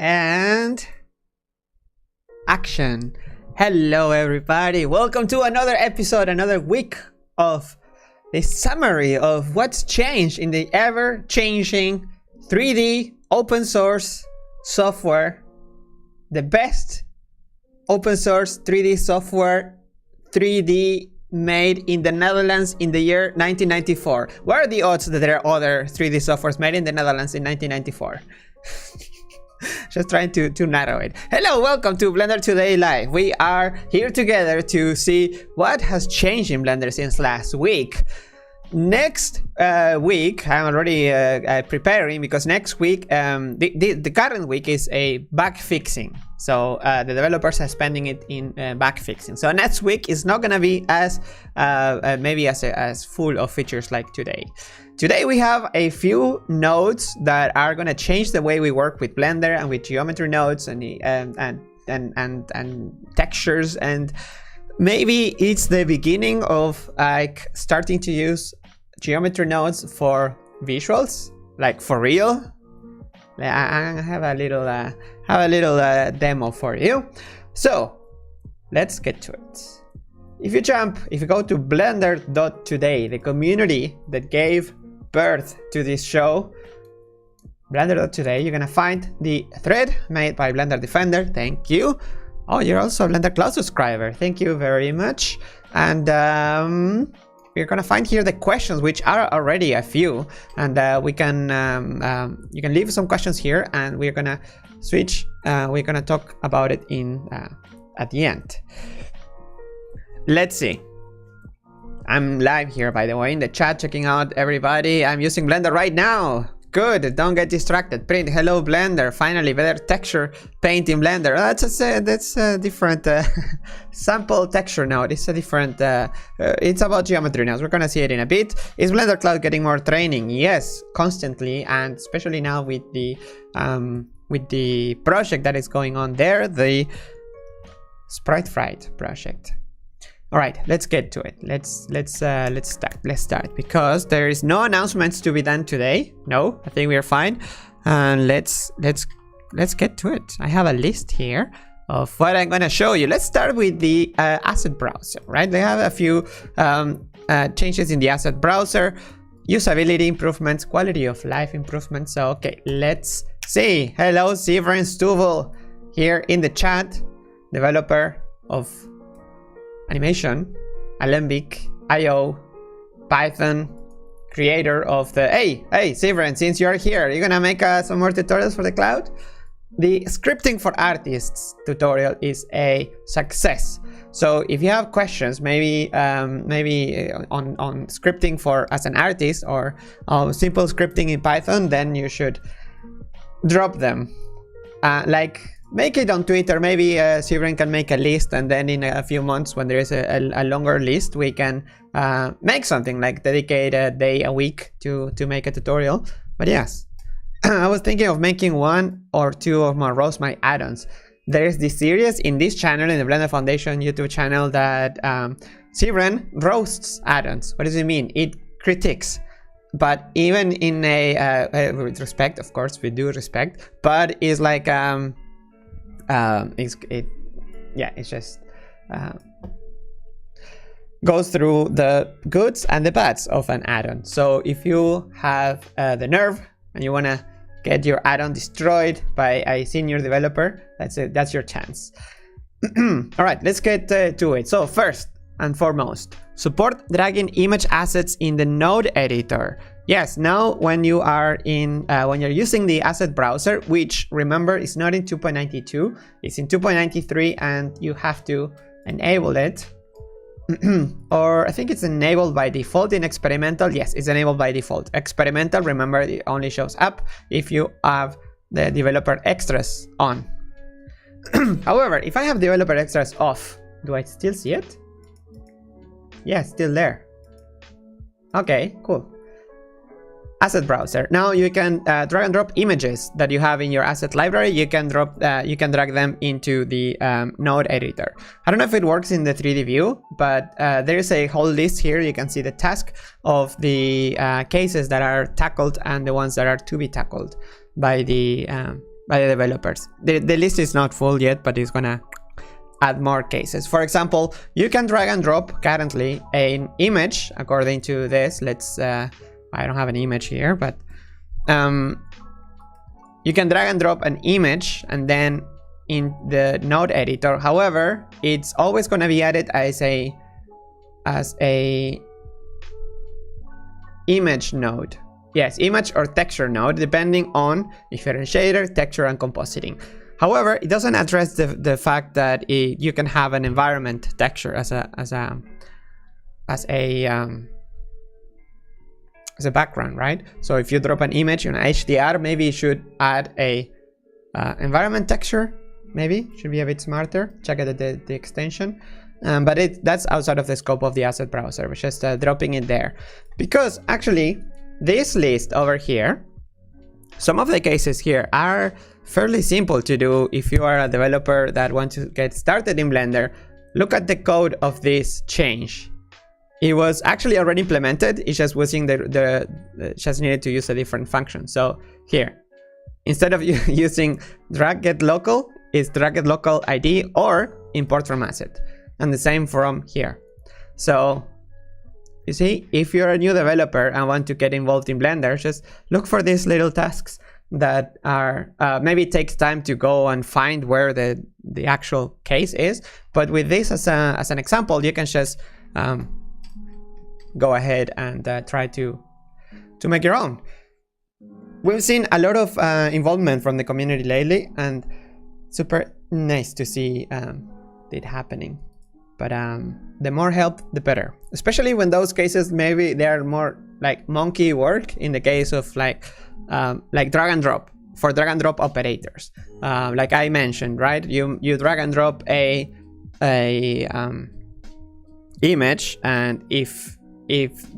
and action. Hello everybody, welcome to another episode, another week of the summary of what's changed in the ever-changing 3D open source software, the best open source 3D software 3D made in the Netherlands in the year 1994. What are the odds that there are other 3D softwares made in the Netherlands in 1994? Just trying to narrow it. Hello, welcome to Blender Today Live. We are here together to see what has changed in Blender since last week. Next week, I'm already preparing, because next week, the current week is a bug fixing. So the developers are spending it in bug fixing. So next week is not gonna be as maybe as full of features like today. Today we have a few nodes that are gonna change the way we work with Blender and with geometry nodes and textures, and maybe it's the beginning of like starting to use geometry nodes for visuals, like for real. I have a little demo for you. So let's get to it. If you go to blender.today, the community that gave birth to this show, blender.today, you're gonna find the thread made by Blender Defender. Thank you. Oh, you're also a Blender Cloud subscriber. Thank you very much. And we're gonna find here the questions, which are already a few, and we can you can leave some questions here, and we're gonna switch. We're gonna talk about it in at the end. Let's see. I'm live here, by the way, in the chat, checking out everybody. I'm using Blender right now. Good, don't get distracted. Print, hello Blender, finally better texture paint in Blender. That's a different sample texture node. It's a different, it's about geometry nodes. We're gonna see it in a bit. Is Blender Cloud getting more training? Yes, constantly, and especially now with the project that is going on there, the Sprite Fright project. All right, let's get to it. Let's start, because there is no announcements to be done today. No, I think we are fine. And let's get to it. I have a list here of what I'm gonna show you. Let's start with the asset browser, right? They have a few changes in the asset browser, usability improvements, quality of life improvements. So okay, let's see. Hello, Severin Stuvel here in the chat, developer of animation, Alembic, IO, Python, creator of the... Hey, Severin, since you're here, you're gonna make some more tutorials for the cloud? The scripting for artists tutorial is a success. So if you have questions, maybe on scripting for as an artist, or simple scripting in Python, then you should drop them. Make it on Twitter. Maybe Severin can make a list, and then in a few months, when there is a longer list, we can make something, like dedicate a day a week to make a tutorial. But yes, I was thinking of making one or two of my roast my add-ons. There is this series in this channel, in the Blender Foundation YouTube channel, that Severin roasts add-ons. What does it mean? It critiques. But even in with respect, of course, we do respect, but it's like it just goes through the goods and the bads of an add-on. So if you have the nerve and you want to get your add-on destroyed by a senior developer, that's your chance. All right, let's get to it. So first and foremost, support dragging image assets in the node editor. Yes, now when you are in when you're using the asset browser, which remember is not in 2.92, it's in 2.93, and you have to enable it. Or I think it's enabled by default in experimental. Yes, it's enabled by default. Experimental, remember, it only shows up if you have the developer extras on. However, if I have developer extras off, do I still see it? Yeah, still there. Okay, cool. Asset browser. Now you can drag and drop images that you have in your asset library. You can drag them into the node editor. I don't know if it works in the 3D view, but there is a whole list here. You can see the task of the cases that are tackled and the ones that are to be tackled by the by the developers. The list is not full yet, but it's gonna add more cases. For example, you can drag and drop currently an image according to this. Let's I don't have an image here, but you can drag and drop an image and then in the node editor. However, it's always going to be added as a image node. Yes, image or texture node, depending on differentiator, texture, and compositing. However, it doesn't address the fact that you can have an environment texture as a background, right? So if you drop an image in HDR, maybe you should add a environment texture. Maybe should be a bit smarter. Check out the extension. But that's outside of the scope of the asset browser. We're just dropping it there, because actually this list over here, some of the cases here are fairly simple to do if you are a developer that wants to get started in Blender. Look at the code of this change. It was actually already implemented. It's just using just needed to use a different function. So here, instead of using drag get local, it's drag get local ID or import from asset, and the same from here. So you see, if you're a new developer and want to get involved in Blender, just look for these little tasks that are maybe it takes time to go and find where the actual case is, but with this as an example, you can just go ahead and try to make your own. We've seen a lot of involvement from the community lately, and super nice to see it happening. But the more help, the better. Especially when those cases, maybe they are more like monkey work in the case of like drag and drop, for drag and drop operators. Like I mentioned, right? You drag and drop a image, and if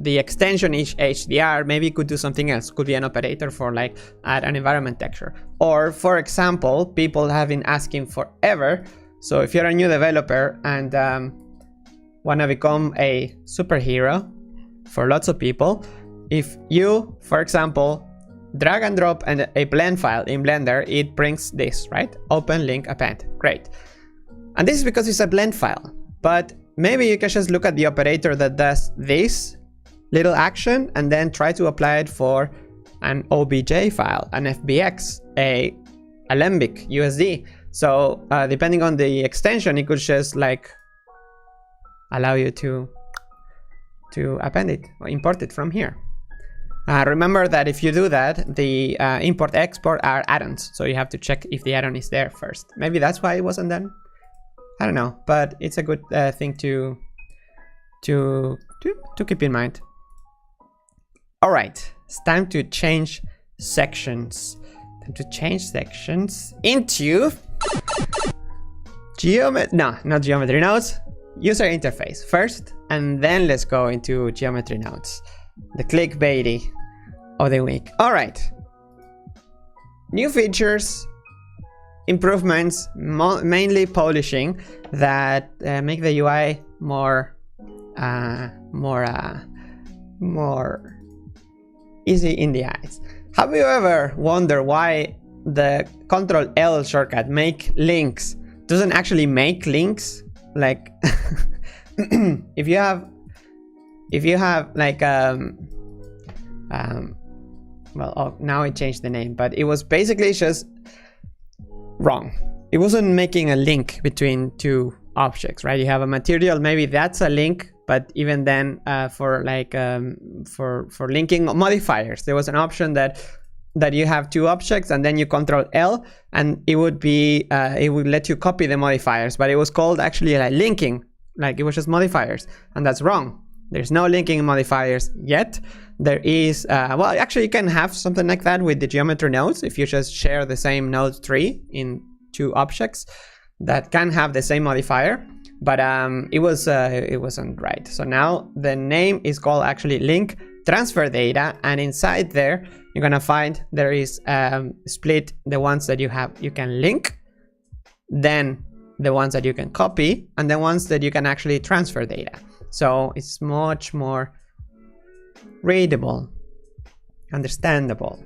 the extension is HDR, maybe you could do something else. Could be an operator for like add an environment texture. Or for example, people have been asking forever. So if you're a new developer and want to become a superhero for lots of people, if you, for example, drag and drop a blend file in Blender, it brings this, right? Open, link, append. Great. And this is because it's a blend file. But maybe you can just look at the operator that does this little action and then try to apply it for an OBJ file, an FBX, a Alembic USD. So depending on the extension, it could just like allow you to append it or import it from here. Remember that if you do that, the import export are add-ons, so you have to check if the add-on is there first. Maybe that's why it wasn't done. I don't know, but it's a good thing to keep in mind. All right, it's time to change sections. Into not geometry nodes, user interface first, and then let's go into geometry nodes, the clickbaity of the week. All right, new features, improvements, mainly polishing, that make the UI more easy in the eyes. Have you ever wondered why the Ctrl-L shortcut make links doesn't actually make links? Like if you have like well, now it changed the name, but it was basically just wrong. It wasn't making a link between two objects, right? You have a material, maybe that's a link, but even then for like for linking modifiers, there was an option that you have two objects and then you Ctrl-L and it would be it would let you copy the modifiers, but it was called actually like linking, like it was just modifiers, and that's wrong. There's no linking modifiers yet. There is well, actually you can have something like that with the geometry nodes if you just share the same node tree in two objects that can have the same modifier, but it wasn't right. So now the name is called actually link transfer data, and inside there you're gonna find there is split the ones that you can link, then the ones that you can copy, and the ones that you can actually transfer data. So it's much more readable, understandable.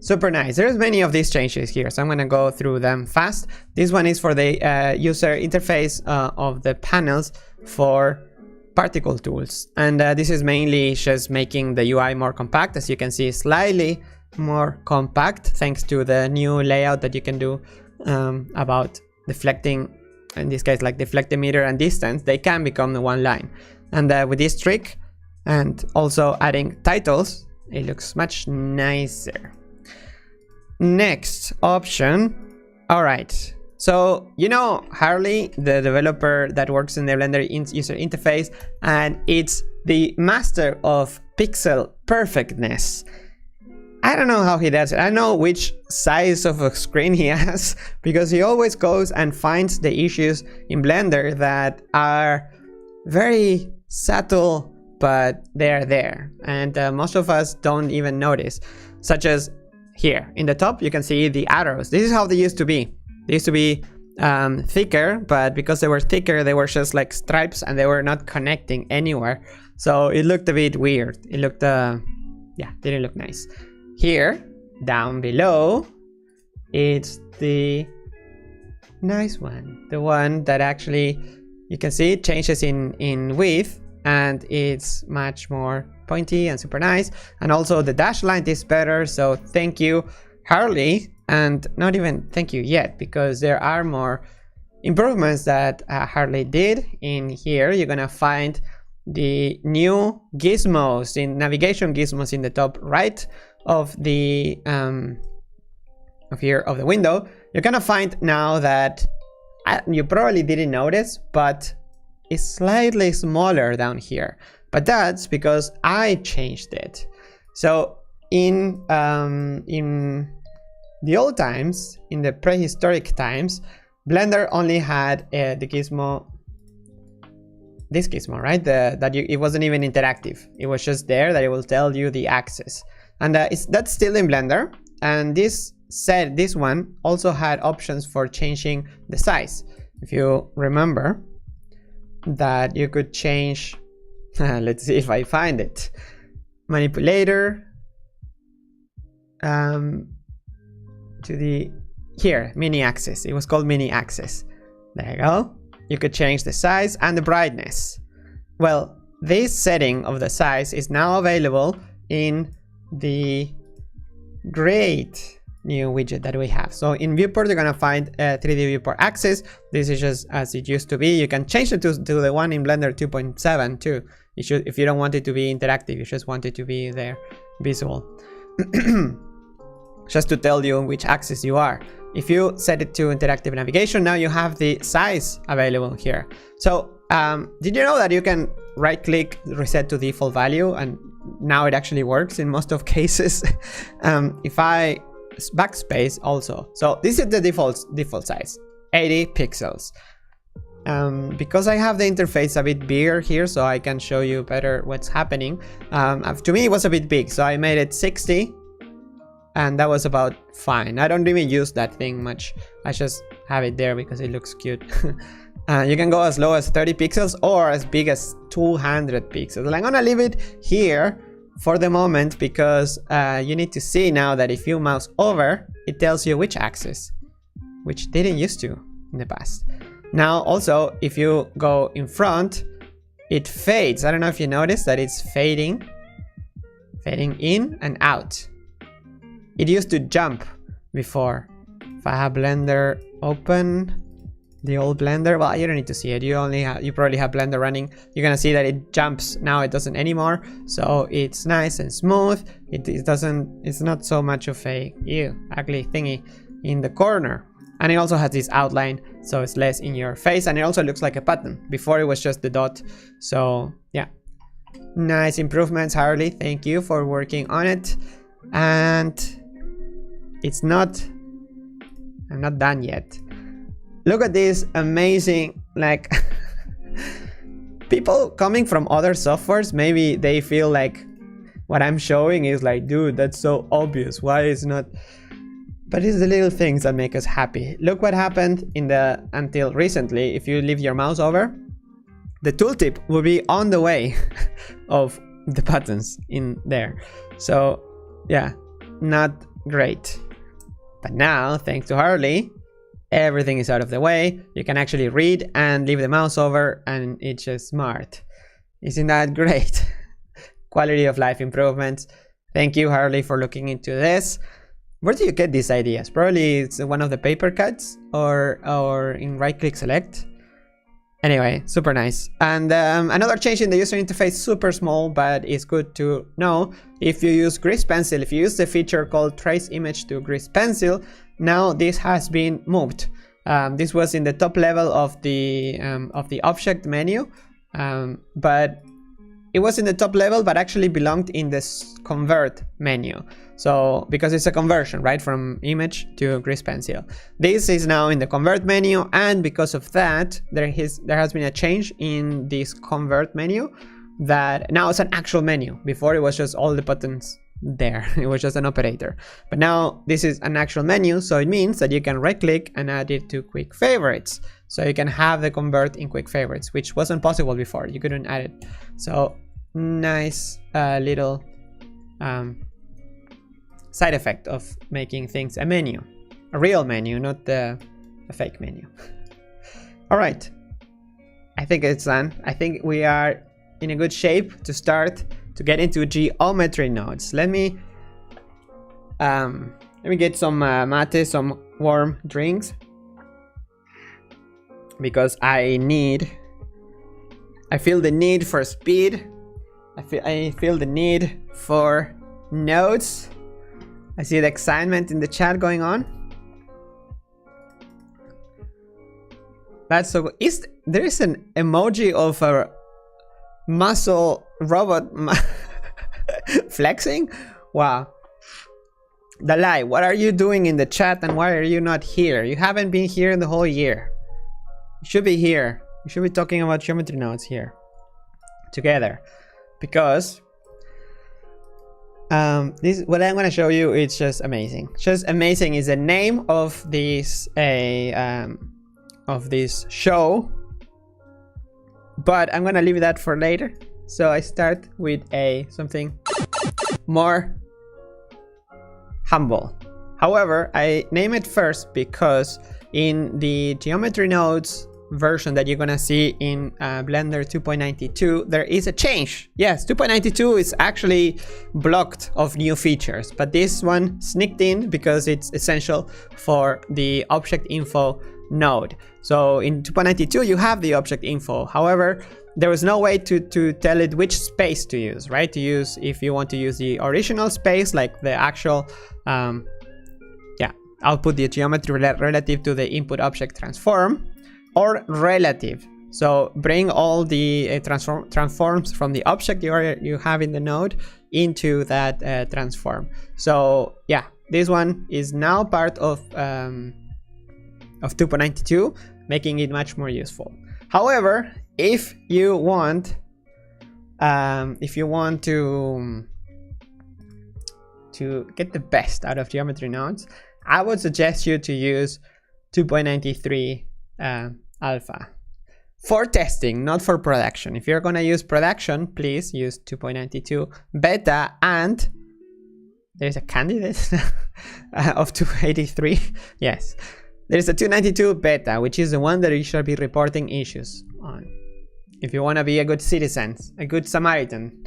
Super nice. There's many of these changes here, so I'm gonna go through them fast. This one is for the user interface of the panels for particle tools, and this is mainly just making the UI more compact. As you can see, slightly more compact thanks to the new layout that you can do about deflecting, in this case like deflectometer and distance. They can become the one line, and with this trick and also adding titles, it looks much nicer. Next option. All right, so you know Harley, the developer that works in the Blender user interface, and it's the master of pixel perfectness. I don't know how he does it. I know which size of a screen he has, because he always goes and finds the issues in Blender that are very subtle, but they're there, and most of us don't even notice, such as here in the top you can see the arrows. This is how they used to be. They used to be thicker, but because they were thicker, they were just like stripes and they were not connecting anywhere, so it looked a bit weird. It looked yeah, didn't look nice. Here down below, it's the nice one, the one that actually you can see it changes in width, and it's much more pointy and super nice, and also the dash line is better. So thank you, Harley, and not even thank you yet, because there are more improvements that Harley did. In here you're gonna find the new gizmos, in navigation gizmos, in the top right of the of the window. You're gonna find now that you probably didn't notice, but it's slightly smaller down here, but that's because I changed it. So in the old times, in the prehistoric times, Blender only had the gizmo, this gizmo, right? It wasn't even interactive. It was just there that it will tell you the axis, and that's still in Blender. And this one also had options for changing the size. If you remember that you could change, let's see if I find it, manipulator, to the here mini axis. It was called mini axis. There you go. You could change the size and the brightness. Well, this setting of the size is now available in the great new widget that we have. So in viewport you're gonna find 3D viewport axis. This is just as it used to be. You can change it to the one in Blender 2.7 too. You should, if you don't want it to be interactive, you just want it to be there visual. Just to tell you which axis you are. If you set it to interactive navigation, now you have the size available here. So did you know that you can right click, reset to default value, and now it actually works in most of cases. If I backspace also, so this is the default size, 80 pixels. Because I have the interface a bit bigger here, so I can show you better what's happening. To me it was a bit big, so I made it 60, and that was about fine. I don't even use that thing much. I just have it there because it looks cute. You can go as low as 30 pixels or as big as 200 pixels. I'm gonna leave it here for the moment, because you need to see now that if you mouse over, it tells you which axis, which didn't used to in the past. Now also, if you go in front, it fades. I don't know if you noticed that it's fading in and out. It used to jump before. If I have Blender open, the old Blender, well, you don't need to see it. You probably have Blender running. You're gonna see that it jumps. Now it doesn't anymore. So it's nice and smooth. It's not so much of a ugly thingy in the corner. And it also has this outline, so it's less in your face, and it also looks like a button. Before it was just the dot. So yeah, nice improvements, Harley. Thank you for working on it. And I'm not done yet. Look at this amazing, like, people coming from other softwares, maybe they feel like what I'm showing is like, dude, that's so obvious. Why is not? But it's the little things that make us happy. Look what happened until recently. If you leave your mouse over, the tooltip will be on the way of the buttons in there. So yeah, not great. But now, thanks to Harley, everything is out of the way. You can actually read and leave the mouse over, and it's just smart. Isn't that great? Quality of life improvements. Thank you, Harley, for looking into this. Where do you get these ideas? Probably it's one of the paper cuts or in right-click select. Anyway, super nice. And another change in the user interface, super small, but it's good to know. If you use Grease Pencil, if you use the feature called Trace Image to Grease Pencil, now this has been moved. This was in the top level of the object menu, but it was in the top level, but actually belonged in this convert menu. So because it's a conversion, right, from image to Grease Pencil. This is now in the convert menu, and because of that, there has been a change in this convert menu that now it's an actual menu. Before it was just all the buttons there. It was just an operator. But now this is an actual menu, so it means that you can right-click and add it to quick favorites. So you can have the convert in quick favorites, which wasn't possible before. You couldn't add it. So nice little side effect of making things a menu, a real menu, not a fake menu. All right, I think it's done. I think we are in a good shape to start to get into geometry nodes. Let me get some mate, some warm drinks, because I feel the need for speed. I feel the need for nodes. I see the excitement in the chat going on. That's so good. There is an emoji of a muscle robot flexing? Wow. Dalai, what are you doing in the chat and why are you not here? You haven't been here in the whole year. You should be here. We should be talking about geometry nodes here together, because this, what I'm going to show you, it's just amazing. Just amazing is the name of this show, but I'm going to leave that for later. So I start with something more humble. However, I name it first because in the geometry nodes version that you're gonna see in Blender 2.92, there is a change. Yes, 2.92 is actually blocked of new features, but this one sneaked in because it's essential for the object info node. So in 2.92 you have the object info. However, there was no way to tell it which space to use, right? To use, if you want to use the original space, like the actual output, the geometry relative to the input object transform, or relative. So bring all the transforms from the object you have in the node into that transform. So yeah, this one is now part of 2.92, making it much more useful. However, if you want to get the best out of geometry nodes, I would suggest you to use 2.93 alpha for testing, not for production. If you're gonna use production, please use 2.92 beta, and there's a candidate of 283. Yes, there's a 292 beta, which is the one that you should be reporting issues on if you want to be a good citizen, a good Samaritan.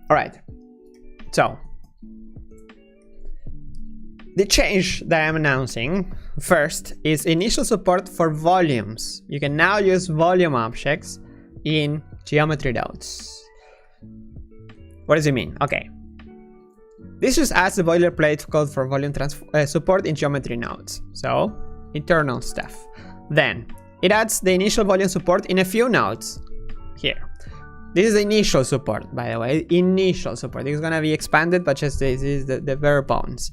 All right, so the change that I'm announcing first is initial support for volumes. You can now use volume objects in geometry nodes. What does it mean? Okay. This just adds the boilerplate code for volume support in geometry nodes. So, internal stuff. Then, it adds the initial volume support in a few nodes. Here. This is the initial support, by the way. Initial support. This is going to be expanded, but just this is the bare bones.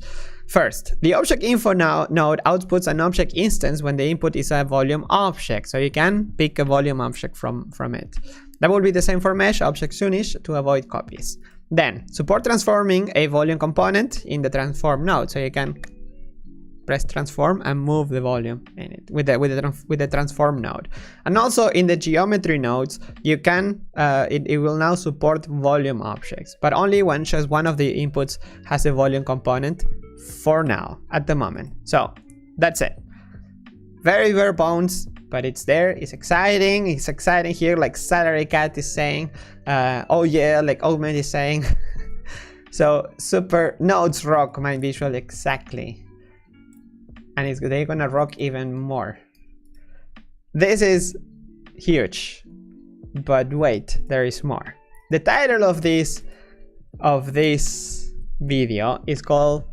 First, the object info node outputs an object instance when the input is a volume object. So you can pick a volume object from it. That will be the same for mesh object soonish to avoid copies. Then, support transforming a volume component in the transform node. So you can press transform and move the volume in it with the transform node. And also in the geometry nodes, you can it will now support volume objects, but only when just one of the inputs has a volume component for now at the moment. So that's it. Very bare bones, but it's there. It's exciting. It's exciting here, like Salary Cat is saying. Oh yeah, like Oldman is saying. So super nodes rock my visual exactly, and they're gonna rock even more. This is huge, but wait, there is more. The title of this video is called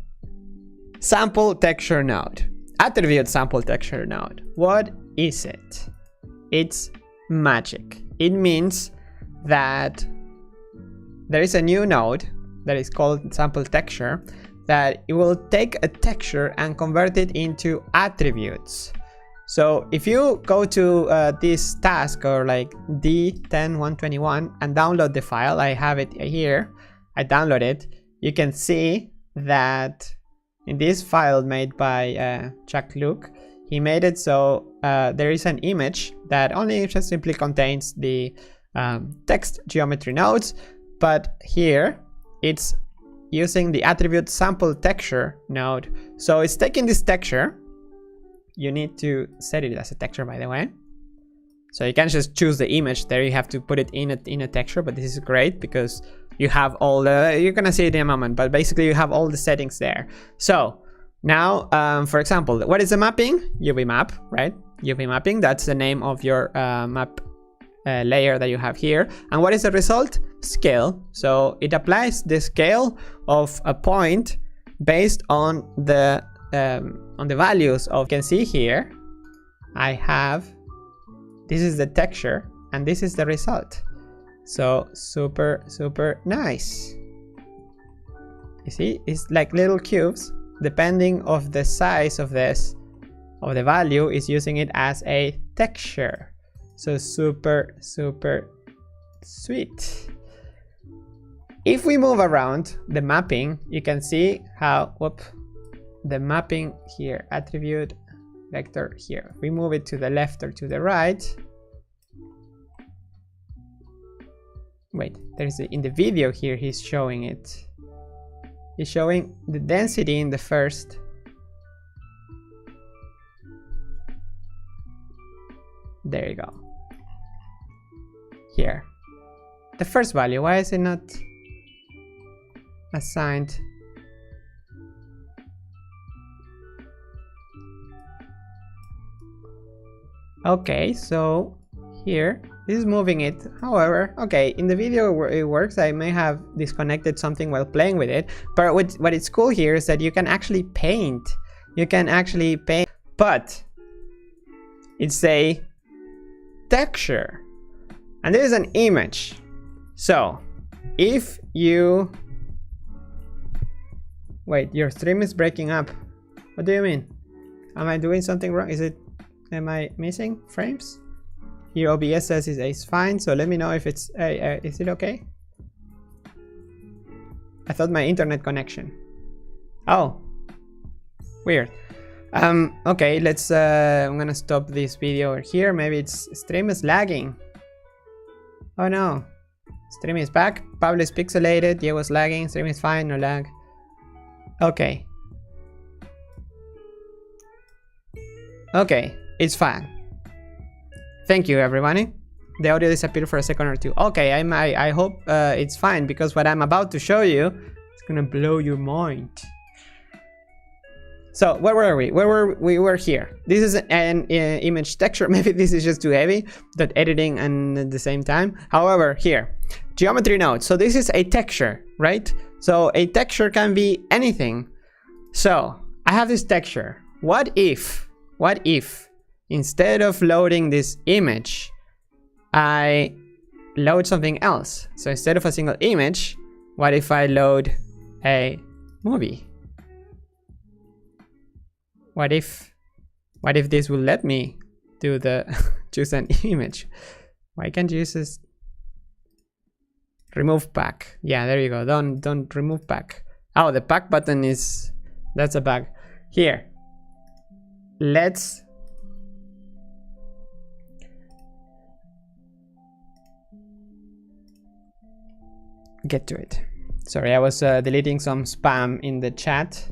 Sample Texture Node, Attribute Sample Texture Node. What is it? It's magic. It means that there is a new node that is called sample texture, that it will take a texture and convert it into attributes. So if you go to this task, or like D10121, and download the file, I have it here, I download it, you can see that in this file made by Jack Luke, he made it so there is an image that only just simply contains the text geometry nodes, but here it's using the attribute sample texture node. So it's taking this texture. You need to set it as a texture, by the way. So you can't just choose the image there. You have to put it in a texture. But this is great because you have all the. You're gonna see it in a moment. But basically, you have all the settings there. So now, for example, what is the mapping? UV map, right? UV mapping. That's the name of your map layer that you have here. And what is the result? Scale. So it applies the scale of a point based on the values of. You can see here I have, this is the texture and this is the result. So super nice. You see, it's like little cubes. Depending of the size of this, of the value, is using it as a texture. So super sweet. If we move around the mapping, you can see how the mapping here, attribute vector here. We move it to the left or to the right. Wait, there's in the video here, he's showing it. He's showing the density in the first. There you go. Here. The first value, why is it not assigned? Okay, so here, this is moving it. However, okay, in the video it works. I may have disconnected something while playing with it. But what is cool here is that you can actually paint. You can actually paint, but it's a texture. And there is an image. So if you wait, your stream is breaking up. What do you mean? Am I doing something wrong? Am I missing frames? Here OBS says it's fine, so let me know if it's is it okay? I thought my internet connection. Oh, weird. Okay, let's I'm gonna stop this video here. Maybe it's stream is lagging. Oh no, stream is back. Pablo is pixelated. Diego's lagging. Stream is fine, no lag. Okay. Okay, it's fine. Thank you, everybody. The audio disappeared for a second or two. Okay, I hope it's fine, because what I'm about to show you is gonna blow your mind. So where were we? We were here. This is an image texture. Maybe this is just too heavy, that editing and at the same time. However, here, geometry node. So this is a texture, right? So a texture can be anything. So I have this texture. What if instead of loading this image, I load something else? So instead of a single image, what if I load a movie? What if this will let me do the choose an image? Why can't you use this? Remove pack. Yeah, there you go. Don't remove pack. Oh, the pack button is, that's a bug. Here, let's get to it. Sorry, I was deleting some spam in the chat.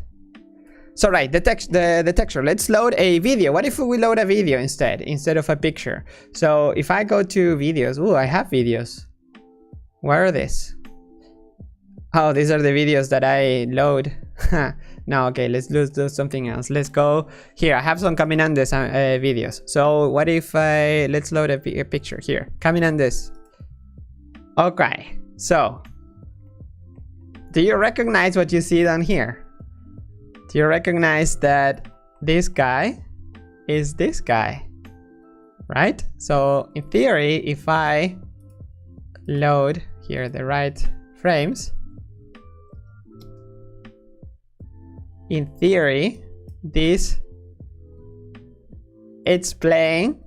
So right, the texture. Let's load a video. What if we load a video instead of a picture? So if I go to videos, oh, I have videos. Where are these? Oh, these are the videos that I load. No, okay, let's do something else. Let's go here. I have some Caminandes videos. So what if let's load a picture here. Caminandes. Okay, so do you recognize what you see down here? Do you recognize that this guy is this guy, right? So in theory, if I load here the right frames, in theory, it's playing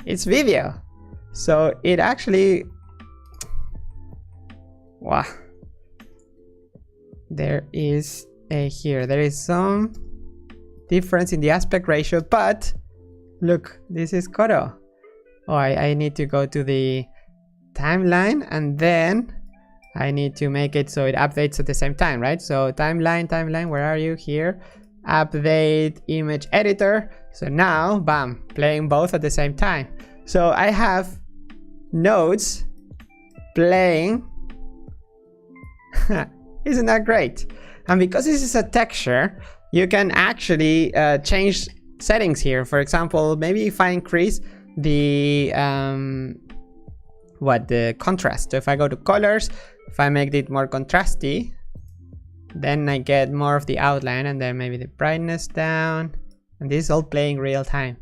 its video. So it actually, wow. There is some difference in the aspect ratio, but look, this is Kodo. Oh, I need to go to the timeline and then I need to make it so it updates at the same time, right? So timeline, where are you? Here, update image editor. So now, bam, playing both at the same time. So I have nodes playing. Isn't that great? And because this is a texture, you can actually change settings here. For example, maybe if I increase the contrast. So if I go to colors, if I make it more contrasty, then I get more of the outline, and then maybe the brightness down, and this is all playing real time.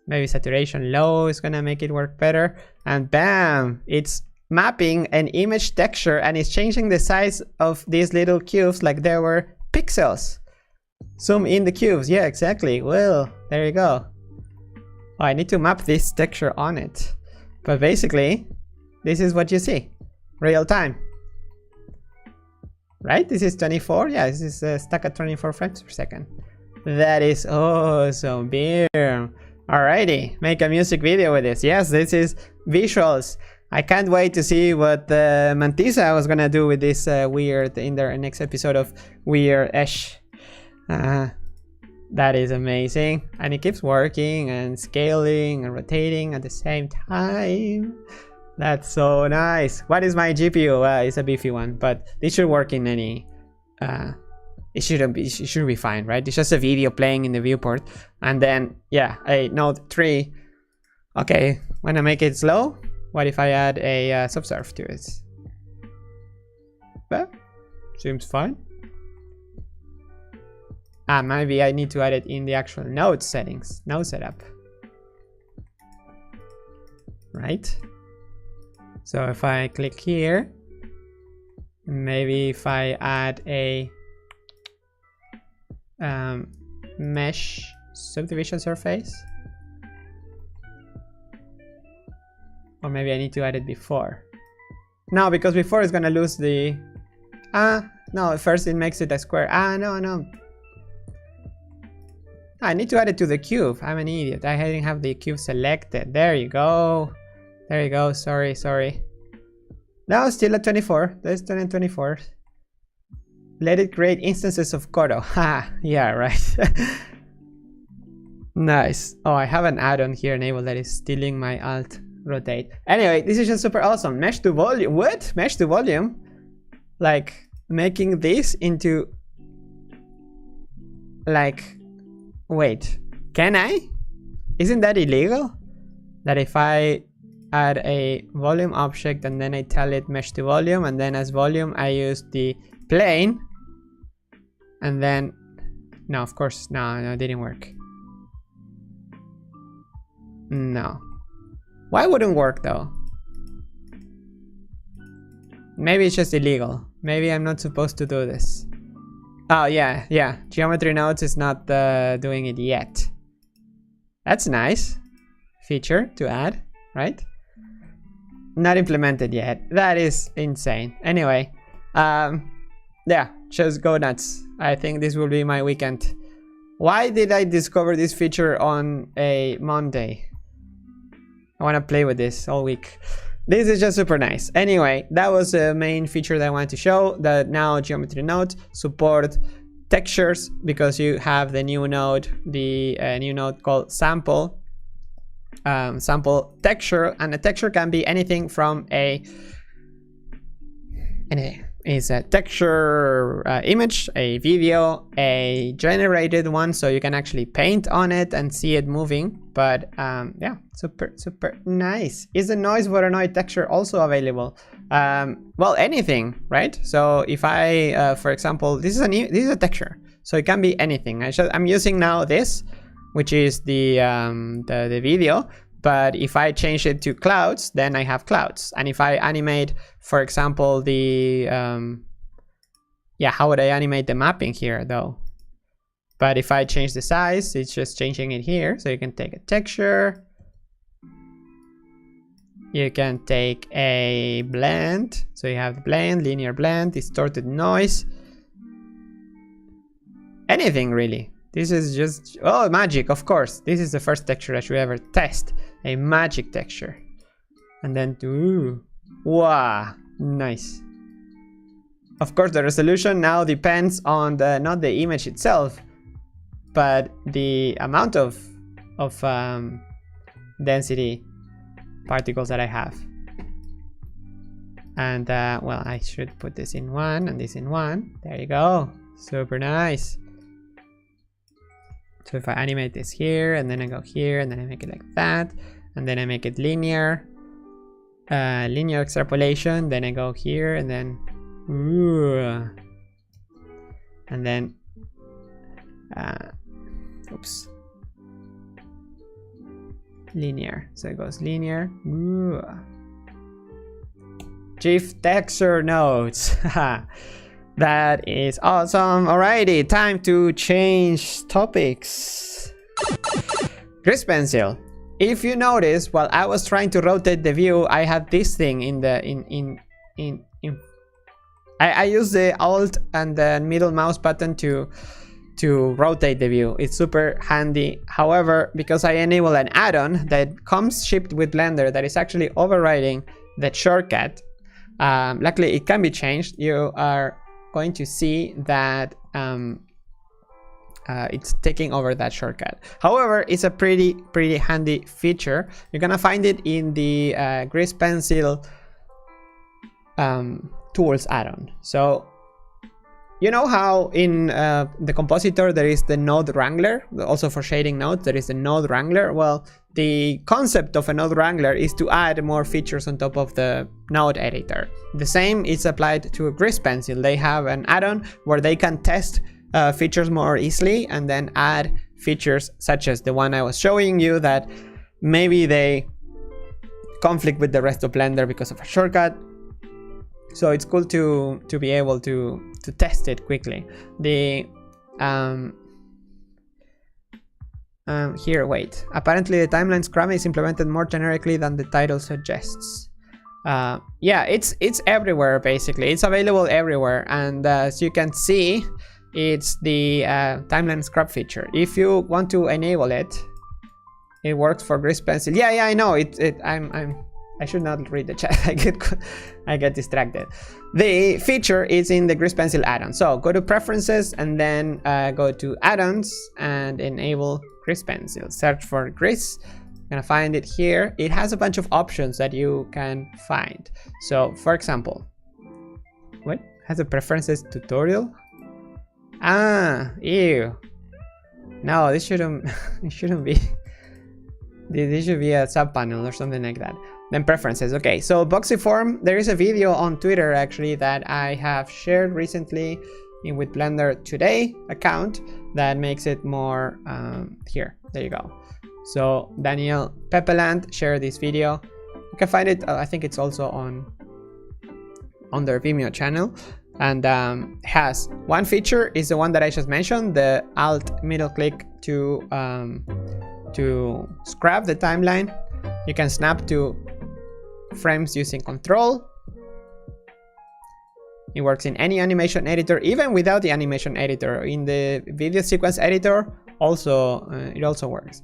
Maybe saturation low is gonna make it work better, and bam, it's mapping an image texture and it's changing the size of these little cubes like there were pixels. Zoom in the cubes. Yeah, exactly. Well, there you go. Oh, I need to map this texture on it. But basically, this is what you see. Real time. Right? This is 24. Yeah, this is stuck at 24 frames per second. That is awesome. Boom. Alrighty. Make a music video with this. Yes, this is visuals. I can't wait to see what Mantisa was gonna do with this weird in their next episode of Weird-ish. That is amazing, and it keeps working and scaling and rotating at the same time. That's so nice. What is my GPU? It's a beefy one, but this should work in any. It should be fine, right? It's just a video playing in the viewport, and then yeah, a Node 3. Okay, when I make it slow. What if I add a subsurf to it? Well, seems fine. Maybe I need to add it in the actual node settings, node setup. Right? So if I click here, maybe if I add a mesh subdivision surface. Or maybe I need to add it before. No, because before it's gonna lose the... no, first it makes it a square. No. I need to add it to the cube. I'm an idiot. I didn't have the cube selected. There you go. There you go. Sorry. No, still at 24. There's 24. Let it create instances of Kodo. Ha! Yeah, right. Nice. Oh, I have an add-on here enabled that is stealing my alt. Rotate. Anyway, this is just super awesome. Mesh to volume. What? Mesh to volume? Like making this into like, wait, can I? Isn't that illegal? That if I add a volume object and then I tell it mesh to volume, and then as volume I use the plane, and then no, of course, no, it didn't work. No. Why wouldn't work though? Maybe it's just illegal. Maybe I'm not supposed to do this. Oh yeah. Geometry nodes is not doing it yet. That's nice feature to add, right? Not implemented yet. That is insane. Anyway, yeah, just go nuts. I think this will be my weekend. Why did I discover this feature on a Monday? I want to play with this all week. This is just super nice. Anyway, that was the main feature that I wanted to show, that now Geometry nodes support textures because you have the new node, new node called sample texture, and a texture can be anything from is a texture image, a video, a generated one, so you can actually paint on it and see it moving. But yeah, super nice. Is the noise voronoi texture also available? Well, anything, right? So if I for example, this is a texture, so it can be anything. I'm using now this, which is the video. But if I change it to clouds, then I have clouds. And if I animate, for example, the how would I animate the mapping here though? But if I change the size, it's just changing it here. So you can take a texture, you can take a blend. So you have the blend, linear blend, distorted noise, anything really. This is just, oh, magic, of course. This is the first texture I should ever test. A magic texture. And then, ooh, wow, nice. Of course, the resolution now depends on not the image itself, but the amount of density particles that I have. And, well, I should put this in one and this in one. There you go. Super nice. So if I animate this here, and then I go here, and then I make it like that, and then I make it linear, linear extrapolation, then I go here, and then, ooh, and then, oops, linear. So it goes linear. Ooh. GIF texture nodes. That is awesome. Alrighty, time to change topics. Grease pencil. If you notice, while I was trying to rotate the view, I had this thing in the I use the Alt and the middle mouse button to rotate the view. It's super handy. However, because I enable an add-on that comes shipped with Blender that is actually overriding that shortcut, luckily it can be changed. You are going to see that it's taking over that shortcut. However, it's a pretty handy feature. You're gonna find it in the Grease pencil tools add-on. So you know how in the compositor there is the node wrangler, also for shading nodes there is the node wrangler. Well, the concept of a node wrangler is to add more features on top of the node editor. The same is applied to a Grease pencil. They have an add-on where they can test features more easily and then add features such as the one I was showing you that maybe they conflict with the rest of Blender because of a shortcut. So it's cool to be able to test it quickly. The here, wait. Apparently the timeline scrum is implemented more generically than the title suggests. Yeah, it's everywhere basically. It's available everywhere, and as you can see, it's the timeline scrub feature. If you want to enable it, it works for Grease pencil. Yeah, I know. I should not read the chat. I get distracted. The feature is in the Grease pencil add-on. So go to preferences and then go to add-ons and enable Grease pencil. Search for Grease. You're gonna find it here. It has a bunch of options that you can find. So for example, what has a preferences tutorial? Ah, ew. No, this shouldn't. It shouldn't be. This should be a sub panel or something like that. Then preferences. Okay, so Boxyform, there is a video on Twitter actually that I have shared recently with Blender Today account that makes it more here. There you go. So Daniel Pepeland shared this video. You can find it. I think it's also on their Vimeo channel. And has one feature is the one that I just mentioned, the Alt middle click to scrap the timeline. You can snap to frames using Control. It works in any animation editor, even without the animation editor. In the video sequence editor, also it also works.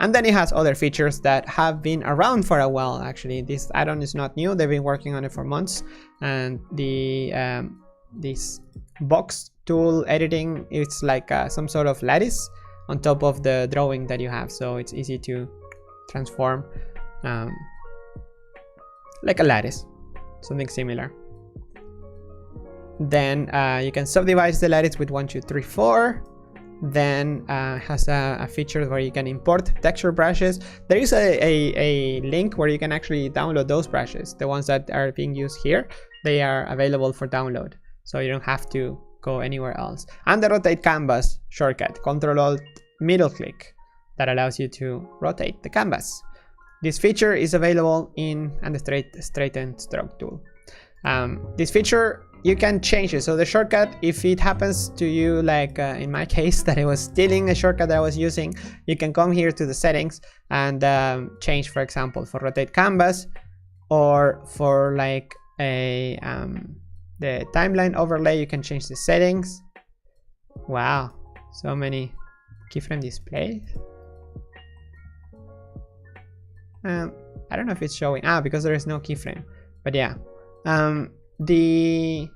And then it has other features that have been around for a while. Actually, this add-on is not new. They've been working on it for months. And the this box tool editing, it's like some sort of lattice on top of the drawing that you have, so it's easy to transform, like a lattice, something similar. Then you can subdivide the lattice with 1, 2, 3, 4. Then has a feature where you can import texture brushes. There is a link where you can actually download those brushes. The ones that are being used here, they are available for download, so you don't have to go anywhere else. And the rotate canvas shortcut, Ctrl-Alt middle click, that allows you to rotate the canvas. This feature is available in and the straighten stroke tool. This feature, you can change it. So the shortcut, if it happens to you, like in my case, that I was stealing a shortcut that I was using, you can come here to the settings and change, for example, for rotate canvas, or for like a the timeline overlay, you can change the settings. Wow, so many keyframe displays. I don't know if it's showing, because there is no keyframe, but yeah. The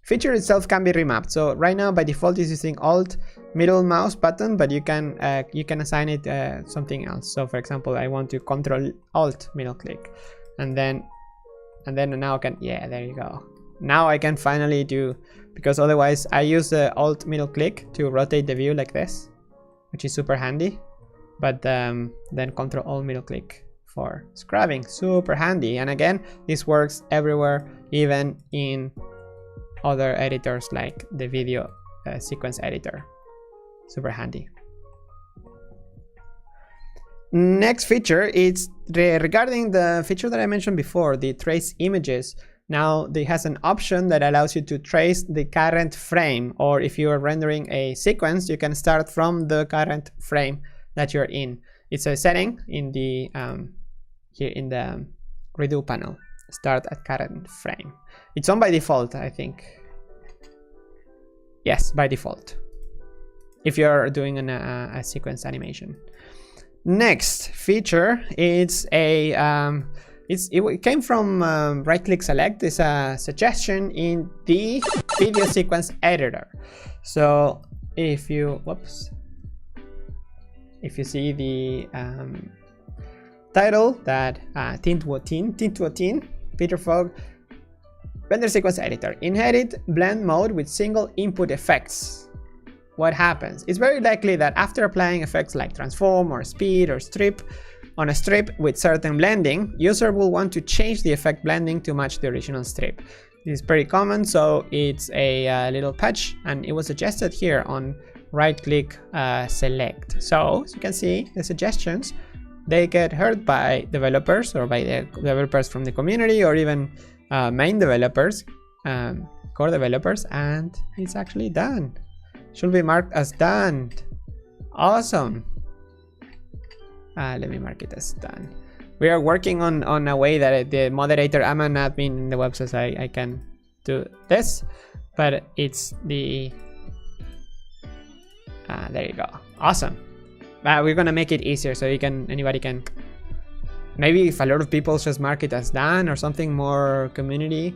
feature itself can be remapped. So right now by default is using Alt middle mouse button, but you can assign it something else. So for example, I want to Control Alt middle click, and then now I can, yeah, there you go. Now I can finally do, because otherwise I use the Alt middle click to rotate the view like this, which is super handy. But then Control Alt middle click for scrubbing, super handy. And again, this works everywhere, even in other editors like the video sequence editor. Super handy. Next feature is regarding the feature that I mentioned before, the trace images. Now it has an option that allows you to trace the current frame, or if you are rendering a sequence, you can start from the current frame that you're in. It's a setting in the here in the redo panel. Start at current frame. It's on by default, I think. Yes, by default, if you're doing a sequence animation. Next feature, it's a it came from right click select. It's a suggestion in the video sequence editor. So if you see the title, that Tint-to-a-Teen, Peter Fogg, render sequence editor, inherit blend mode with single input effects. What happens? It's very likely that after applying effects like transform or speed or strip on a strip with certain blending, user will want to change the effect blending to match the original strip. This is pretty common, so it's a little patch, and it was suggested here on right click select. So as you can see, the suggestions, they get heard by developers, or by the developers from the community, or even main developers, core developers, and it's actually done. Should be marked as done. Awesome. Let me mark it as done. We are working on a way that the moderator, I'm an admin in the website, so I can do this, but it's the there you go. Awesome. We're gonna make it easier, so anybody can, maybe if a lot of people just mark it as done, or something more community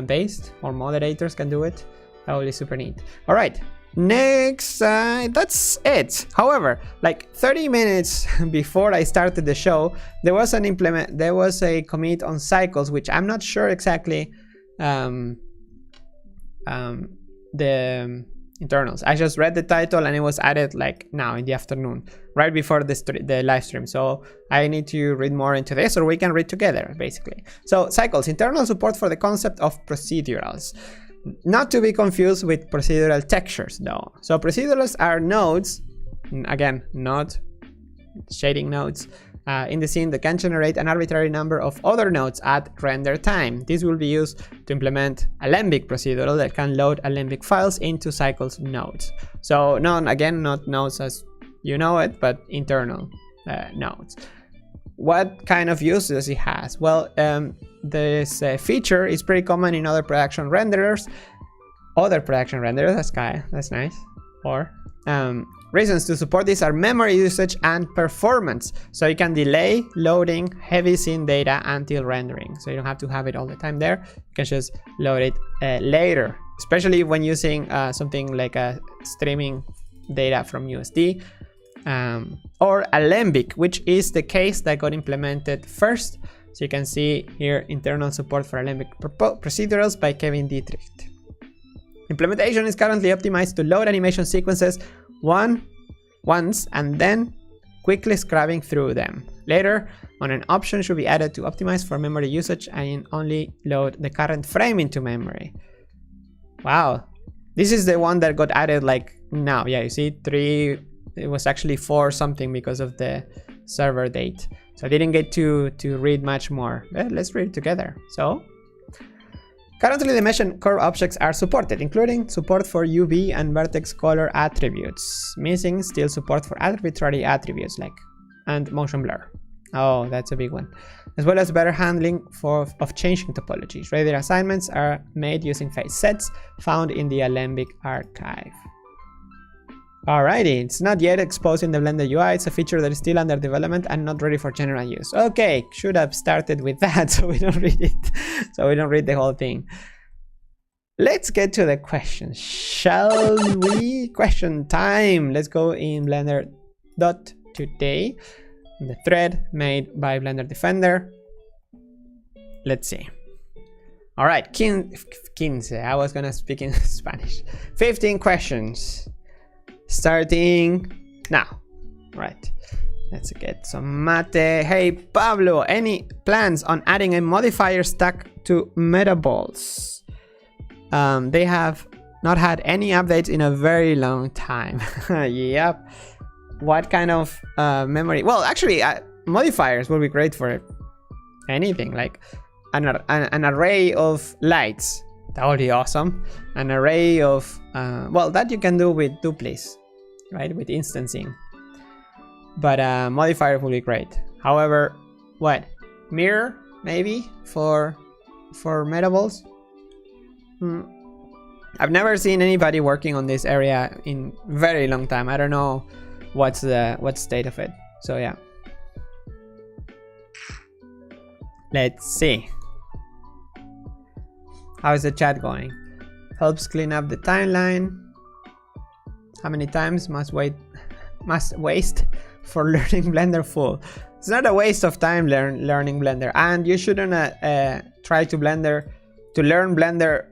based, or moderators can do it. That would be super neat. All right, next, that's it. However, like 30 minutes before I started the show, there was a commit on Cycles, which I'm not sure exactly the internals. I just read the title and it was added like now in the afternoon, right before the live stream. So I need to read more into this, or we can read together basically. So Cycles, internal support for the concept of procedurals. Not to be confused with procedural textures though. So procedurals are nodes, again, not shading nodes, in the scene that can generate an arbitrary number of other nodes at render time. This will be used to implement Alembic procedural that can load Alembic files into Cycles nodes. So not nodes as you know it, but internal nodes. what kind of use does it has? Well, this feature is pretty common in other production renderers. That's nice. Or reasons to support this are memory usage and performance. So you can delay loading heavy scene data until rendering. So you don't have to have it all the time there. You can just load it later, especially when using something like streaming data from USD. Or Alembic, which is the case that got implemented first. So you can see here internal support for Alembic procedurals by Kevin Dietrich. Implementation is currently optimized to load animation sequences once and then quickly scrubbing through them. Later on, an option should be added to optimize for memory usage and only load the current frame into memory. Wow, this is the one that got added like now. Yeah, you see 3. It was actually 4 something because of the server date. So I didn't get to read much more. Let's read it together. So currently the mesh and curve objects are supported, including support for UV and vertex color attributes. Missing still support for arbitrary attributes and motion blur. Oh, that's a big one. As well as better handling of changing topologies. Radar assignments are made using phase sets found in the Alembic archive. Alrighty, it's not yet exposed in the Blender UI. It's a feature that is still under development and not ready for general use. Okay, should have started with that so we don't read it. So we don't read the whole thing. Let's get to the questions, shall we? Question time. Let's go in Blender.today, the thread made by Blender Defender. Let's see. Alright, 15. I was gonna speak in Spanish. 15 questions. Starting now. Right, let's get some mate. Hey Pablo, any plans on adding a modifier stack to Metaballs? They have not had any updates in a very long time. Yep. What kind of memory? Well, actually, modifiers will be great for anything, like an array of lights. That would be awesome. An array of well, that you can do with Duplis, right, with instancing. But modifier will be great. However, what, mirror maybe for Metaballs? I've never seen anybody working on this area in very long time. I don't know what's the state of it. So yeah, let's see. How is the chat going? Helps clean up the timeline. How many times must waste for learning Blender full? It's not a waste of time learning Blender, and you shouldn't try to learn Blender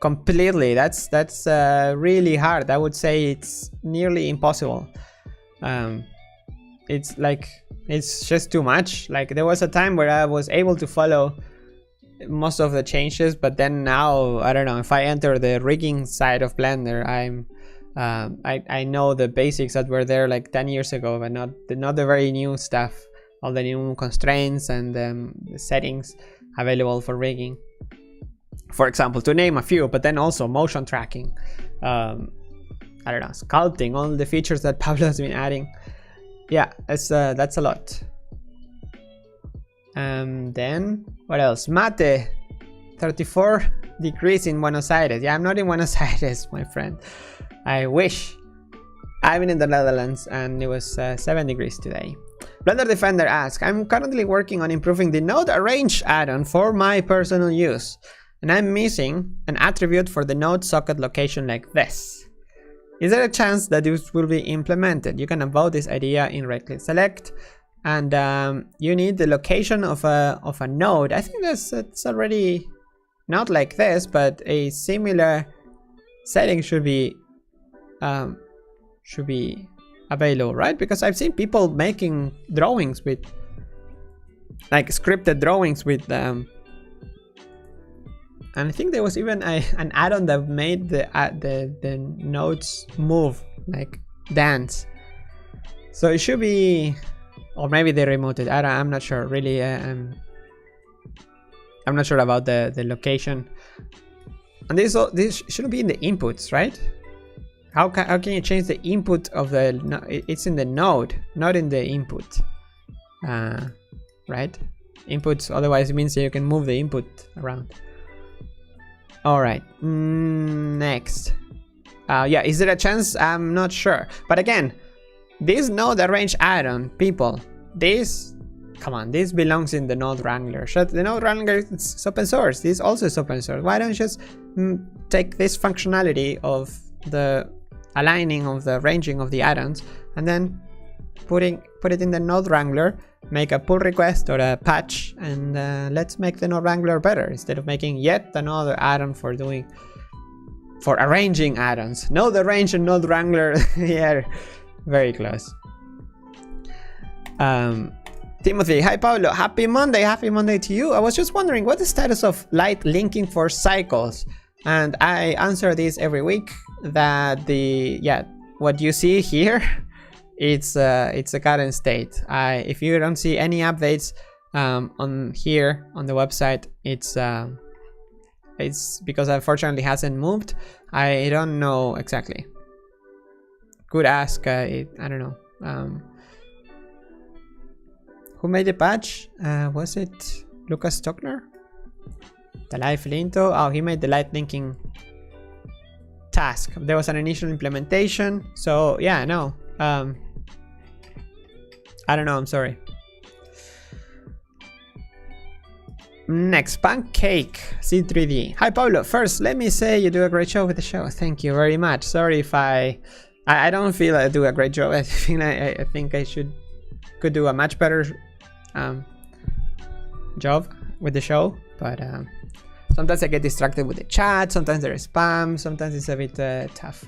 completely. That's really hard. I would say it's nearly impossible. It's just too much. Like, there was a time where I was able to follow most of the changes, but then now I don't know, if I enter the rigging side of Blender, I know the basics that were there like 10 years ago, but not the very new stuff, all the new constraints and the settings available for rigging, for example, to name a few. But then also motion tracking, I don't know, sculpting, all the features that Pablo has been adding. Yeah, that's a lot. Then what else? Mate, 34 degrees in Buenos Aires. Yeah, I'm not in Buenos Aires, my friend. I wish. I've been in the Netherlands and it was 7 degrees today. Blender Defender asks, I'm currently working on improving the node arrange add-on for my personal use, and I'm missing an attribute for the node socket location like this. Is there a chance that this will be implemented? You can about this idea in right-click select, and you need the location of a node. I think it's already not like this, but a similar setting should be available, right? Because I've seen people making drawings with, like, scripted drawings with and I think there was even an add-on that made the nodes move, like dance. So it should be, or maybe they removed it. I'm not sure really. I'm not sure about the location. And this shouldn't be in the inputs, right? How can you change the input of the? It's in the node, not in the input. right? Inputs, otherwise it means you can move the input around. All right, next. Yeah, is there a chance? I'm not sure. But again, this node arrange add-on, people, this, come on, this belongs in the Node Wrangler. So the Node Wrangler is open source. This also is open source. Why don't you just take this functionality of the aligning of the ranging of the add-ons and then put it in the Node Wrangler, make a pull request or a patch, and let's make the Node Wrangler better instead of making yet another add-on for arranging add-ons. Node Arrange and Node Wrangler, yeah, very close. Timothy, hi Pablo, happy Monday to you. I was just wondering what the status of light linking for cycles, and I answer this every week that what you see here, it's a current state. If you don't see any updates on here on the website, it's because unfortunately hasn't moved. I don't know exactly. Could ask. I don't know. Who made the patch? Was it Lucas Stockner? The live linto? Oh, he made the light linking task. There was an initial implementation. So yeah, no. I don't know. I'm sorry. Next, Pancake C3D. Hi Pablo. First, let me say you do a great job with the show. Thank you very much. Sorry if I don't feel I do a great job. I think I could do a much better job with the show, but sometimes I get distracted with the chat, sometimes there is spam, sometimes it's a bit tough,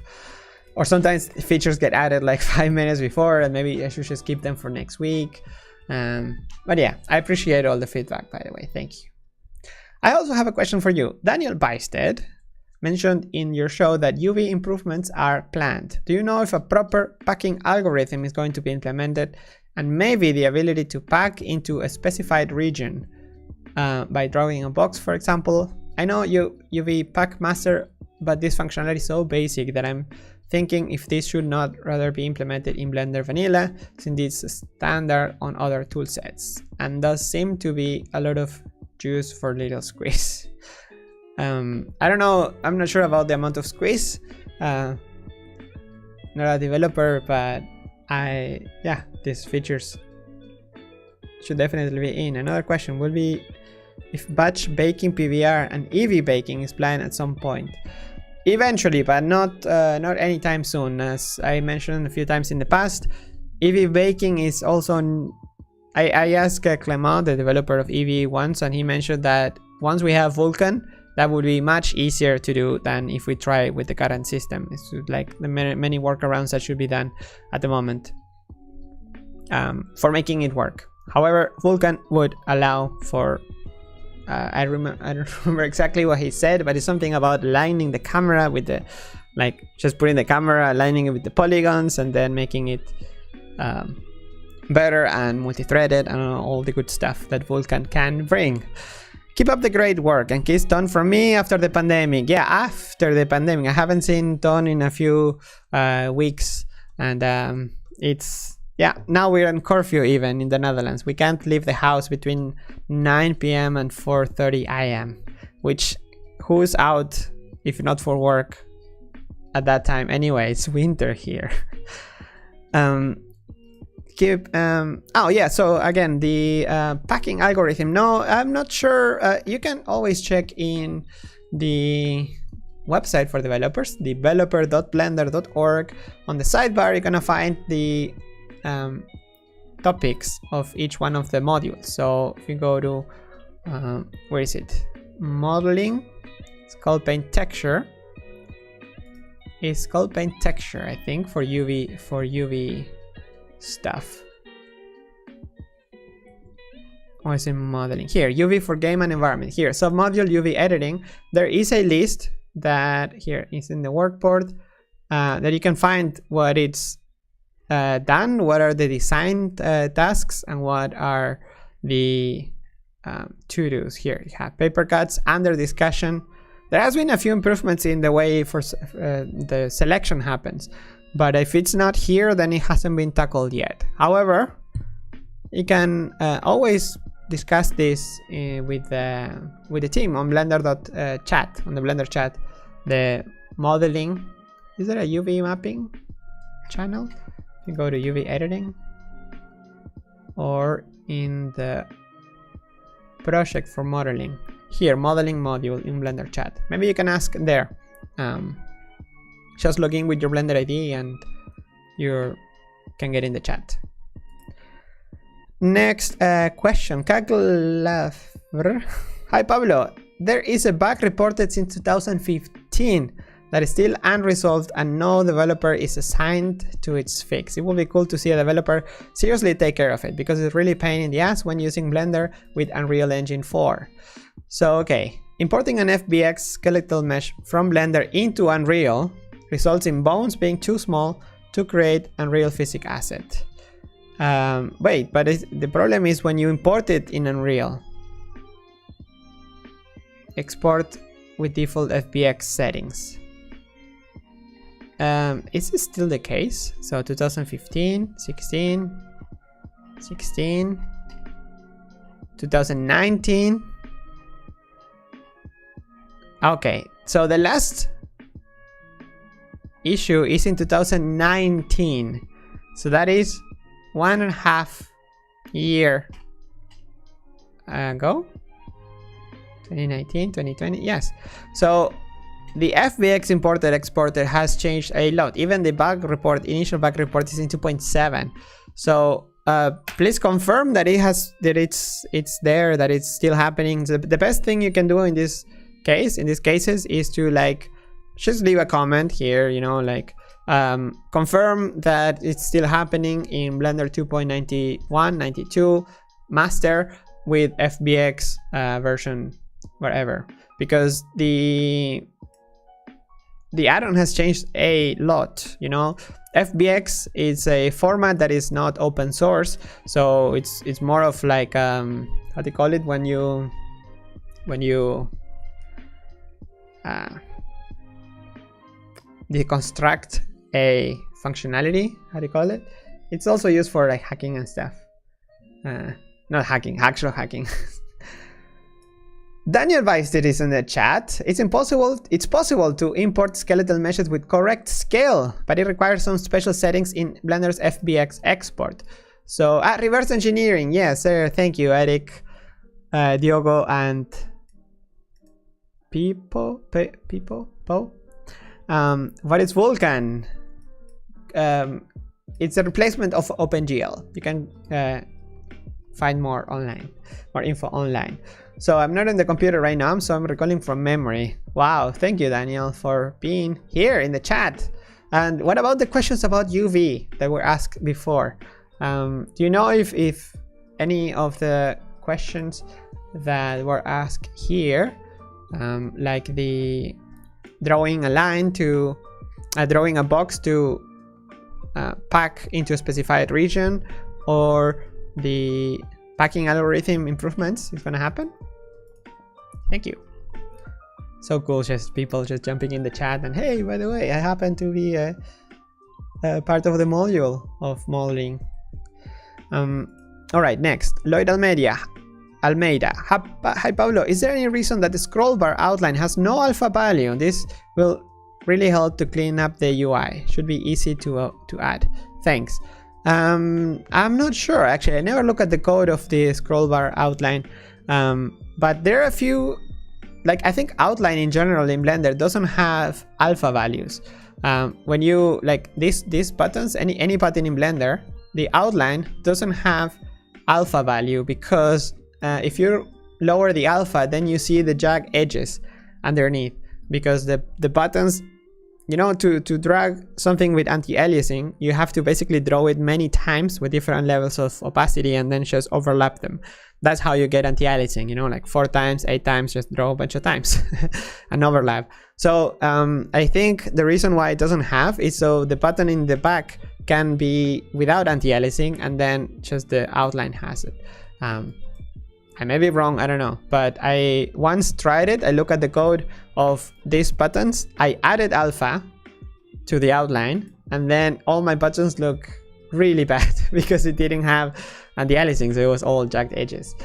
or sometimes features get added like 5 minutes before and maybe I should just keep them for next week. But yeah, I appreciate all the feedback, by the way. Thank you. I also have a question for you. Daniel Bystead mentioned in your show that UV improvements are planned. Do you know if a proper packing algorithm is going to be implemented, and maybe the ability to pack into a specified region by drawing a box, for example? I know UV Pack Master, but this functionality is so basic that I'm thinking if this should not rather be implemented in Blender Vanilla, since it's standard on other toolsets and does seem to be a lot of juice for little squeeze. I don't know, I'm not sure about the amount of squeeze. Not a developer, but yeah, these features should definitely be in. Another question will be if batch baking PBR and EV baking is planned at some point. Eventually, but not anytime soon. As I mentioned a few times in the past, EV baking is also... I asked Clement, the developer of EV, once, and he mentioned that once we have Vulkan, that would be much easier to do than if we try with the current system. It's like the many workarounds that should be done at the moment for making it work. However, Vulkan would allow for... I don't remember exactly what he said, but it's something about aligning the camera with the... like just putting the camera, aligning it with the polygons, and then making it better and multi-threaded and all the good stuff that Vulkan can bring. Keep up the great work, and kiss Don from me after the pandemic. Yeah, after the pandemic. I haven't seen Don in a few weeks, and it's... yeah, now we're in curfew even in the Netherlands. We can't leave the house between 9 p.m. and 4:30 a.m. Which, who's out if not for work at that time? Anyway, it's winter here. Oh yeah, so again, the packing algorithm. No, I'm not sure. You can always check in the website for developers, developer.blender.org. On the sidebar, you're gonna find the topics of each one of the modules. So if you go to where is it? Modeling, Skull Paint Texture. It's Skull Paint Texture, I think, for UV stuff. Or is it modeling? Here, UV for game and environment. Here, submodule UV editing. There is a list that here is in the workboard that you can find what it's done, what are the design tasks, and what are the to-dos. Here you have paper cuts under discussion. There has been a few improvements in the way for the selection happens, but if it's not here, then it hasn't been tackled yet. However, you can always discussed this with the team on Blender.chat, on the Blender chat. The modeling, is there a UV mapping channel? You go to UV editing, or in the project for modeling. Here, modeling module in Blender chat. Maybe you can ask there. Just log in with your Blender ID and you can get in the chat. Next question. Kaklafr. Hi Pablo. There is a bug reported since 2015 that is still unresolved and no developer is assigned to its fix. It would be cool to see a developer seriously take care of it because it's really a pain in the ass when using Blender with Unreal Engine 4. So okay, importing an FBX skeletal mesh from Blender into Unreal results in bones being too small to create Unreal physics asset. Wait, but the problem is when you import it in Unreal. Export with default FBX settings. Is this still the case? So 2015, 16, 2019. Okay, so the last issue is in 2019. So that is 1.5 years ago. 2019, 2020, yes. So the FBX importer exporter has changed a lot. Even the bug report, initial bug report, is in 2.7. So please confirm that it's there, that it's still happening. The best thing you can do in this case, in these cases, is to like just leave a comment here, you know, like confirm that it's still happening in Blender 2.91, 92 master with FBX version whatever, because the add-on has changed a lot, you know. FBX is a format that is not open source, so it's more of like how do you call it, when you deconstruct a functionality, how do you call it? It's also used for like hacking and stuff. Not hacking, actual hacking. Daniel Weiss did this in the chat. It's possible to import skeletal meshes with correct scale, but it requires some special settings in Blender's FBX export. So reverse engineering, yes, sir. Thank you, Eric, Diogo, and Pipo. What is Vulkan? It's a replacement of OpenGL. You can find more info online. So I'm not on the computer right now, so I'm recalling from memory. Wow, thank you, Daniel, for being here in the chat. And what about the questions about UV that were asked before? Do you know if any of the questions that were asked here, like the drawing a line to drawing a box to pack into a specified region, or the packing algorithm improvements is gonna happen? Thank you. So cool, just people just jumping in the chat and hey, by the way, I happen to be a part of the module of modeling. All right, next, Lloyd Almeida. Hi Pablo, is there any reason that the scroll bar outline has no alpha value? This will really help to clean up the UI. Should be easy to add. Thanks. I'm not sure actually. I never look at the code of the scroll bar outline, but there are a few, like I think outline in general in Blender doesn't have alpha values. When you like these buttons, any button in Blender, the outline doesn't have alpha value, because if you lower the alpha, then you see the jagged edges underneath, because the buttons, you know, to drag something with anti-aliasing, you have to basically draw it many times with different levels of opacity and then just overlap them. That's how you get anti-aliasing, you know, like 4 times, 8 times, just draw a bunch of times and overlap. So I think the reason why it doesn't have is so the button in the back can be without anti-aliasing and then just the outline has it. I may be wrong, I don't know, but I once tried it. I look at the code of these buttons. I added alpha to the outline, and then all my buttons look really bad because it didn't have anti-aliasing, so it was all jagged edges.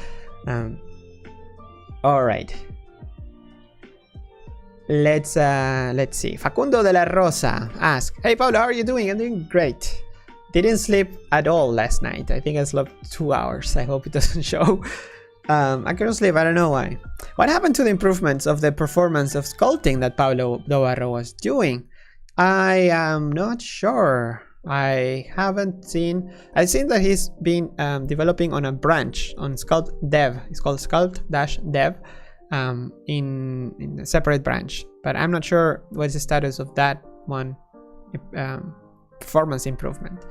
All right. Let's see. Facundo de la Rosa asks, "Hey Pablo, how are you doing?" I'm doing great. Didn't sleep at all last night. I think I slept 2 hours. I hope it doesn't show. I couldn't sleep. I don't know why. What happened to the improvements of the performance of sculpting that Pablo Dobarro was doing? I am not sure. I haven't seen. I've seen that he's been developing on a branch on Sculpt Dev. It's called Sculpt-Dev. In a separate branch, but I'm not sure what's the status of that one performance improvement.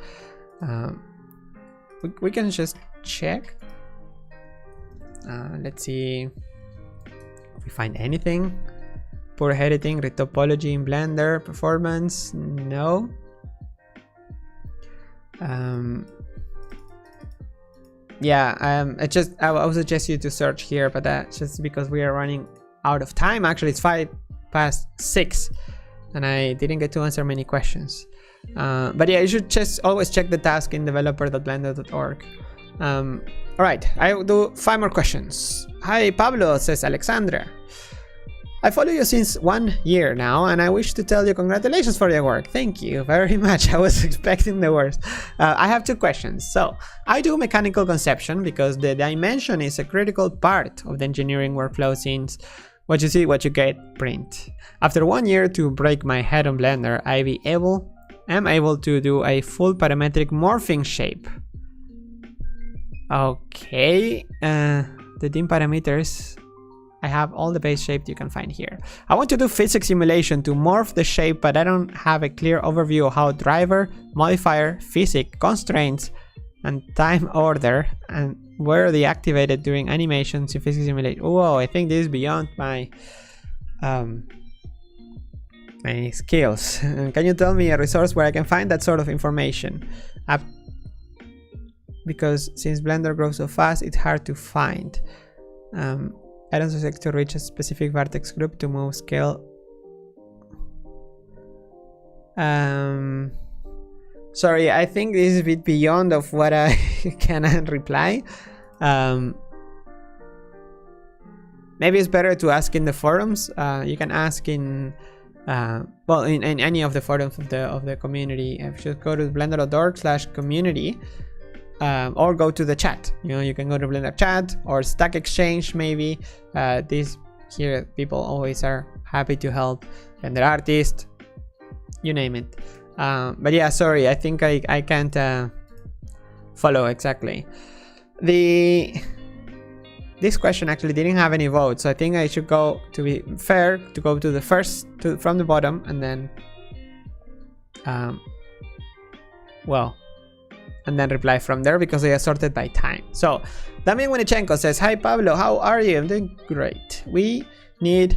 We can just check. Let's see if we find anything. Poor editing, retopology in Blender, performance, no. Yeah, I would suggest you to search here, but that's just because we are running out of time. Actually, it's 6:05, and I didn't get to answer many questions. But yeah, you should just always check the task in developer.blender.org. All right, I will do 5 more questions. Hi, Pablo, says Alexandra. I follow you since 1 year now, and I wish to tell you congratulations for your work. Thank you very much. I was expecting the worst. I have 2 questions. So, I do mechanical conception because the dimension is a critical part of the engineering workflow, since what you see, what you get, print. After 1 year to break my head on Blender, I am able to do a full parametric morphing shape. Okay, the dim parameters. I have all the base shapes you can find here. I want to do physics simulation to morph the shape, but I don't have a clear overview of how driver, modifier, physics, constraints, and time order, and where they activated during animations in physics simulation. Whoa, I think this is beyond my my skills. Can you tell me a resource where I can find that sort of information? Because since Blender grows so fast, it's hard to find. I don't expect to reach a specific vertex group to move scale. Sorry, I think this is a bit beyond of what I can reply. Maybe it's better to ask in the forums. You can ask in well, in any of the forums of the community. If you just go to blender.org/community. Or go to the chat. You can go to Blender chat or Stack Exchange maybe. These here people always are happy to help. Blender artist, you name it. But yeah, sorry, I think I can't follow exactly. This question actually didn't have any votes, so I think I should go, to be fair, to go to the first from the bottom, and then and then reply from there, because they are sorted by time. So Damian Winichenko says, "Hi Pablo, how are you?" I'm doing great. We need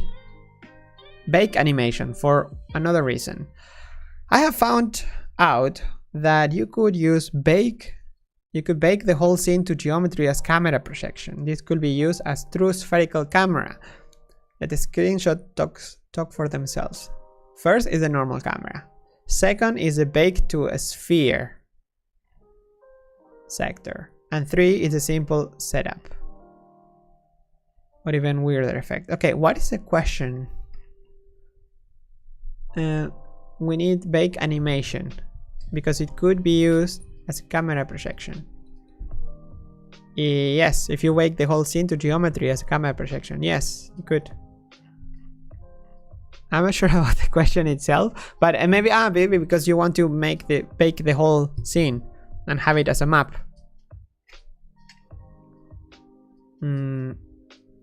bake animation for another reason. I have found out that you could bake the whole scene to geometry as camera projection. This could be used as true spherical camera. Let the screenshot talk for themselves. First is the normal camera. Second is the bake to a sphere sector, and 3 is a simple setup, or even weirder effect. Okay, what is the question? We need bake animation because it could be used as a camera projection. Yes, if you bake the whole scene to geometry as a camera projection, yes, you could. I'm not sure about the question itself, but maybe because you want to bake the whole scene and have it as a map.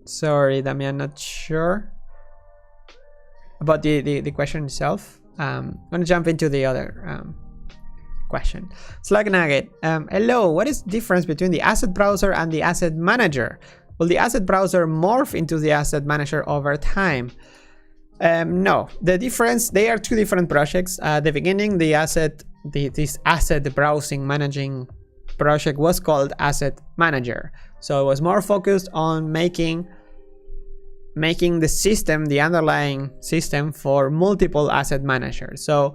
Sorry, Damian, not sure about the question itself. I'm gonna jump into the other question. Slug Nugget, hello, what is the difference between the asset browser and the asset manager? Will the asset browser morph into the asset manager over time? No, the difference, they are 2 different projects. At the beginning, this asset browsing managing project was called Asset Manager. So it was more focused on making the system, the underlying system, for multiple asset managers. So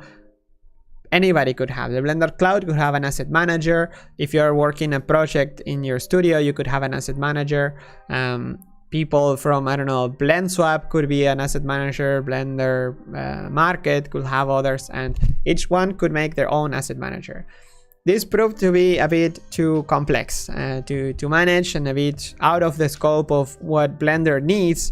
anybody could have. The Blender Cloud could have an asset manager. If you're working a project in your studio, you could have an asset manager. People from, I don't know, BlendSwap could be an asset manager. Blender Market could have others, and each one could make their own asset manager. This proved to be a bit too complex to manage, and a bit out of the scope of what Blender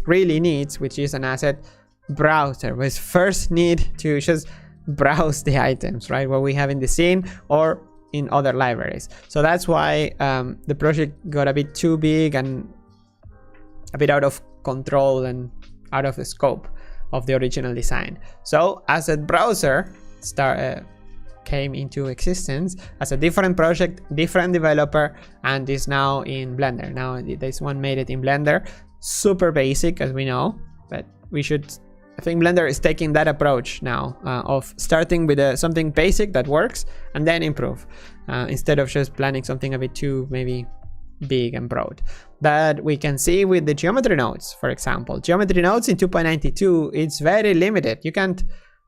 really needs, which is an asset browser. We first need to just browse the items, right? What we have in the scene or in other libraries. So that's why the project got a bit too big and a bit out of control and out of the scope of the original design. So Asset Browser came into existence as a different project, different developer, and is now in Blender. Now this one made it in Blender. Super basic, as we know, but I think Blender is taking that approach now of starting with something basic that works and then improve, instead of just planning something a bit too maybe big and broad. That we can see with the geometry nodes, for example. Geometry nodes in 2.92, it's very limited. You can't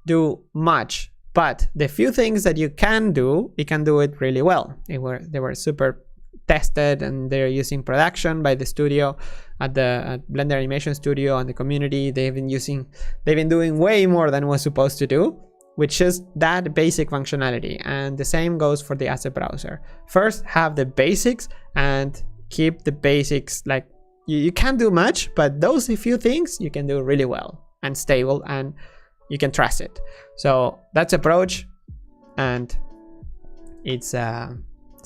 do much, but the few things that you can do it really well. They were super tested, and they're using production by the studio at Blender Animation Studio and the community. They've been doing way more than was supposed to do, which is that basic functionality. And the same goes for the asset browser. First, have the basics and keep the basics. Like you can't do much, but those few things you can do really well and stable, and you can trust it. So that's approach, and it's a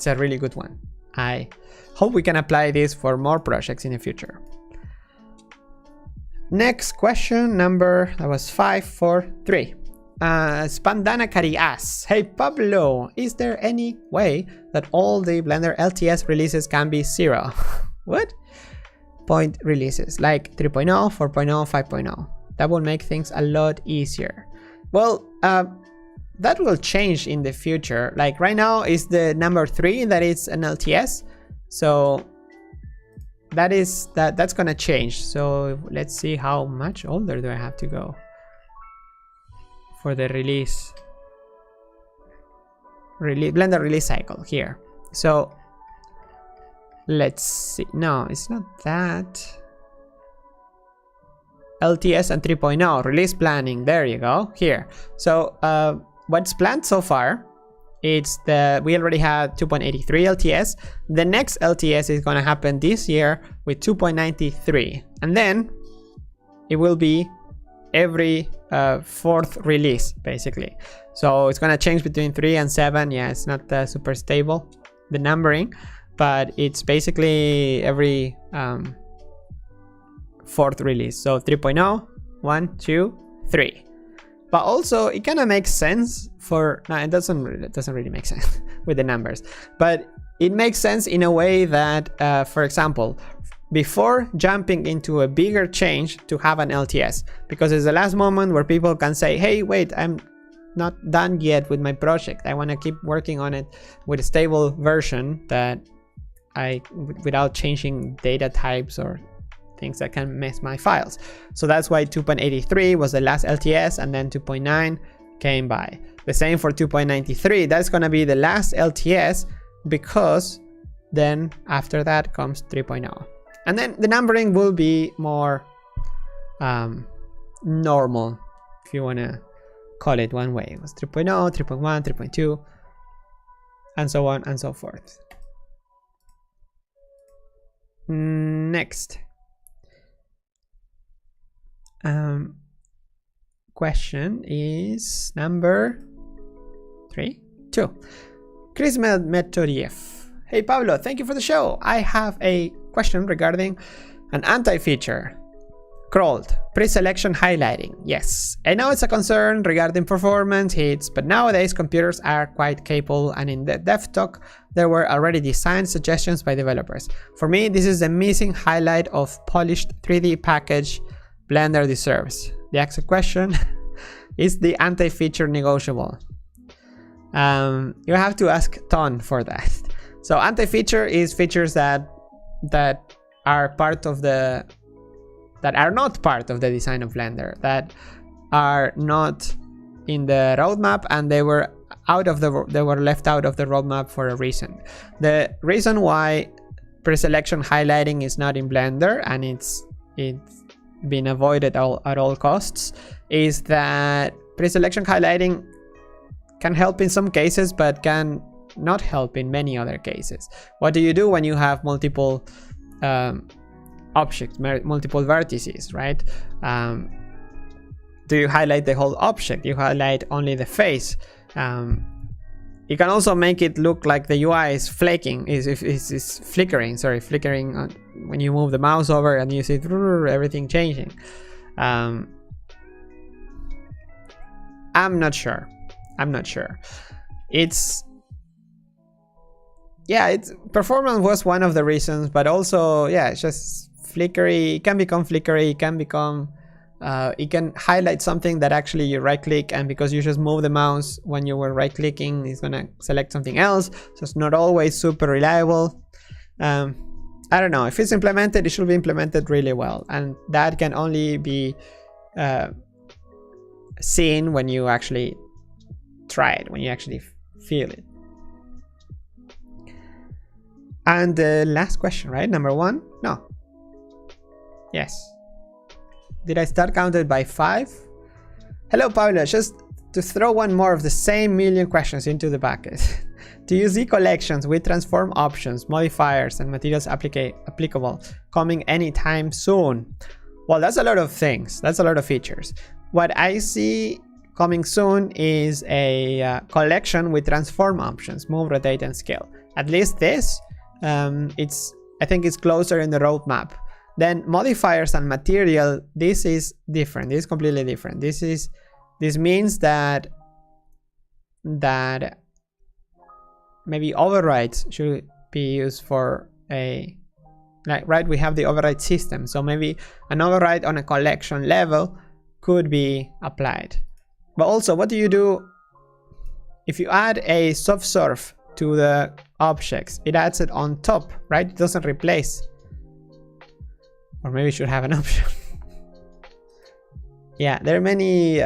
really good one. I hope we can apply this for more projects in the future. Next question, that was 543. Spandana Kari asks, hey Pablo, is there any way that all the Blender LTS releases can be 0? What? Point releases, like 3.0, 4.0, 5.0. That will make things a lot easier. Well, that will change in the future. Like right now is the number 3 that is an LTS. So that's gonna change. So let's see how much older do I have to go for the release Blender release cycle here. So let's see. No, it's not that. LTS and 3.0 release planning. There you go. Here. So what's planned so far, we already had 2.83 LTS. The next LTS is going to happen this year with 2.93, and then it will be every 4th release basically. So it's going to change between 3 and 7. Yeah, it's not super stable, the numbering, but it's basically every 4th release. So 3.0, 1, 2, 3. But also it kind of makes sense it doesn't really make sense with the numbers, but it makes sense in a way that for example, before jumping into a bigger change, to have an LTS, because it's the last moment where people can say, hey, wait, I'm not done yet with my project, I want to keep working on it with a stable version that without changing data types or things that can mess my files. So that's why 2.83 was the last LTS, and then 2.9 came by. The same for 2.93. That's going to be the last LTS, because then after that comes 3.0. And then the numbering will be more normal, if you want to call it one way. It was 3.0, 3.1, 3.2, and so on and so forth. Next. Question is number 2. Chris Metodiev. Hey Pablo, thank you for the show. I have a question regarding an anti-feature called pre-selection highlighting. Yes, I know it's a concern regarding performance hits, but nowadays computers are quite capable, and in the dev talk there were already design suggestions by developers. For me, this is the missing highlight of polished 3D package Blender deserves. The actual question is the anti-feature negotiable? You have to ask Ton for that. So anti-feature is features that are part of that are not part of the design of Blender, that are not in the roadmap, and they were they were left out of the roadmap for a reason. The reason why preselection highlighting is not in Blender and it's been avoided at all costs is that preselection highlighting can help in some cases but can not help in many other cases. What do you do when you have multiple objects, multiple vertices, right? Do you highlight the whole object? You highlight only the face. You can also make it look like the UI is flaking, is flickering. Sorry, flickering when you move the mouse over and you see everything changing. I'm not sure. It's performance was one of the reasons, but also it's just flickery. It can become flickery. It can become it can highlight something that actually you right click, and because you just move the mouse when you were right clicking, it's gonna select something else, so it's not always super reliable. I don't know, if it's implemented, it should be implemented really well, and that can only be seen when you actually try it, when you actually feel it. And the last question, right? Number 1? No. Yes. Did I start counted by 5? Hello, Paula. Just to throw one more of the same million questions into the bucket. Do you see collections with transform options, modifiers, and materials applicable coming anytime soon? Well, that's a lot of things. That's a lot of features. What I see coming soon is a collection with transform options, move, rotate, and scale. At least this, I think it's closer in the roadmap. Then modifiers and material, this is different. This is completely different. This means that maybe overrides should be used for a, like, right, we have the override system, so maybe an override on a collection level could be applied. But also, what do you do if you add a subsurf to the objects? It adds it on top, right? It doesn't replace. Or maybe it should have an option. Yeah, there are many,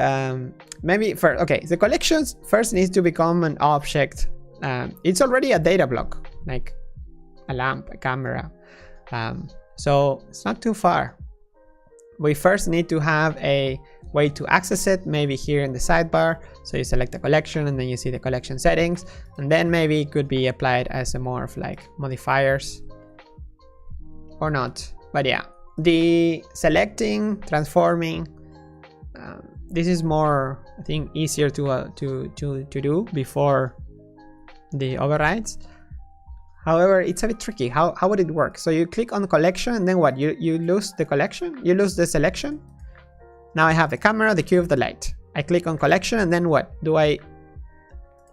maybe for, okay, the collections first needs to become an object. It's already a data block, like a lamp, a camera. So it's not too far. We first need to have a way to access it, maybe here in the sidebar. So you select the collection and then you see the collection settings, and then maybe it could be applied as a more of like modifiers or not. But yeah, the selecting, transforming, this is more, I think, easier to do before the overrides. However, it's a bit tricky. How would it work? So you click on the collection and then what? You lose the collection? You lose the selection? Now I have the camera, the cube, the light. I click on collection and then what? Do I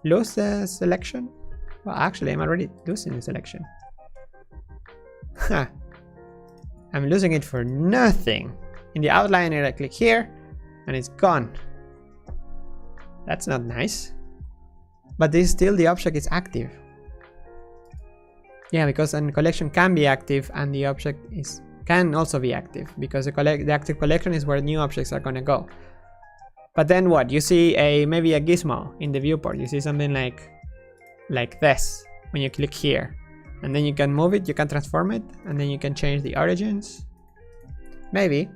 lose the selection? Well, actually, I'm already losing the selection. Huh. I'm losing it for nothing. In the outliner, I click here and it's gone. That's not nice. But this still, the object is active. Yeah, because a collection can be active and the object can also be active, because the active collection is where new objects are gonna go. But then what? You see maybe a gizmo in the viewport. You see something like this when you click here. And then you can move it, you can transform it, and then you can change the origins. Maybe.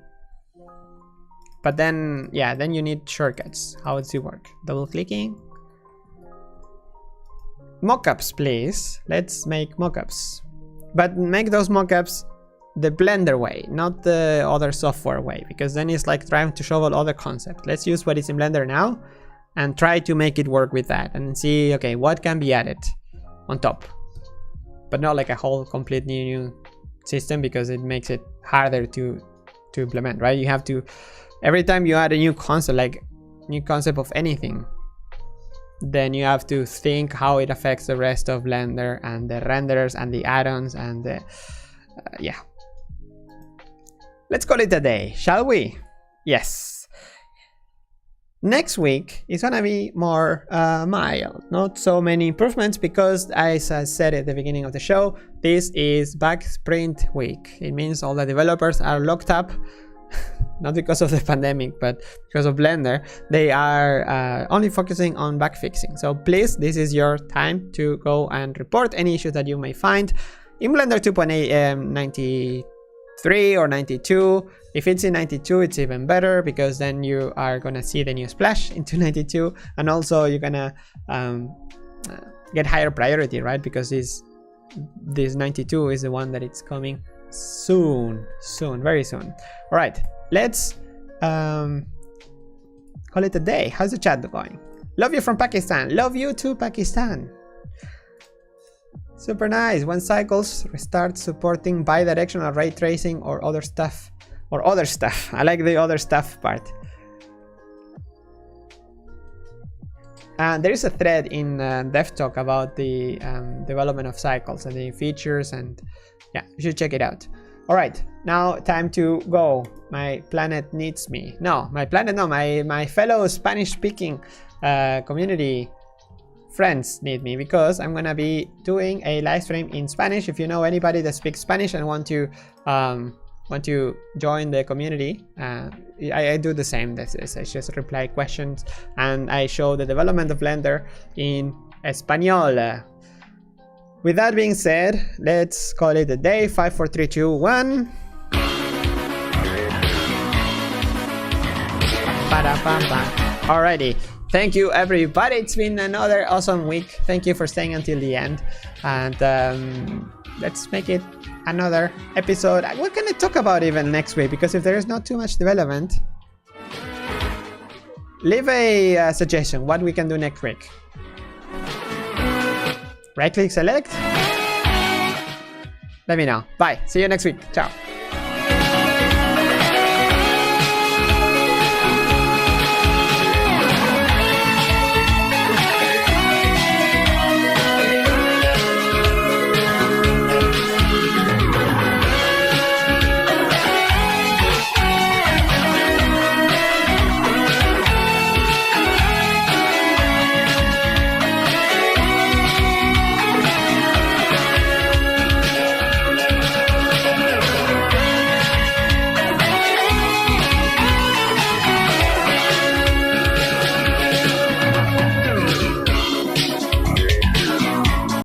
But then, yeah, then you need shortcuts. How does it work? Double clicking. Mockups, please. Let's make mockups. But make those mockups the Blender way, not the other software way, because then it's like trying to shovel other concepts. Let's use what is in Blender now and try to make it work with that and see, okay, what can be added on top. But not like a whole complete new system, because it makes it harder to implement, right? You have to, every time you add a new concept, like new concept of anything, then you have to think how it affects the rest of Blender and the renderers and the add-ons and the, yeah. Let's call it a day, shall we? Yes. Next week is gonna be more mild, not so many improvements, because as I said at the beginning of the show, this is back sprint week. It means all the developers are locked up not because of the pandemic, but because of Blender, they are only focusing on bug fixing. So please, this is your time to go and report any issues that you may find in Blender 2.8 93 or 92. If it's in 92, it's even better, because then you are gonna see the new splash into 92, and also you're gonna get higher priority, right? Because this 92 is the one that it's coming soon, very soon. All right, let's call it a day. How's the chat going? Love you from Pakistan. Love you too, Pakistan. Super nice. When Cycles restart supporting bi-directional ray tracing or other stuff. I like the other stuff part. And there is a thread in DevTalk about the development of Cycles and the features, and yeah, you should check it out. All right, now time to go. My planet needs me. No, my planet, no, my fellow Spanish-speaking community friends need me, because I'm gonna be doing a live stream in Spanish. If you know anybody that speaks Spanish and want to join the community, I do the same. I just reply questions and I show the development of Blender in Espanol. With that being said, let's call it a day. 5, 4, 3, 2, 1. Alrighty. Thank you, everybody. It's been another awesome week. Thank you for staying until the end. And let's make it another episode. What can I talk about even next week? Because if there is not too much development, leave a suggestion what we can do next week. Right click, select. Let me know. Bye. See you next week. Ciao.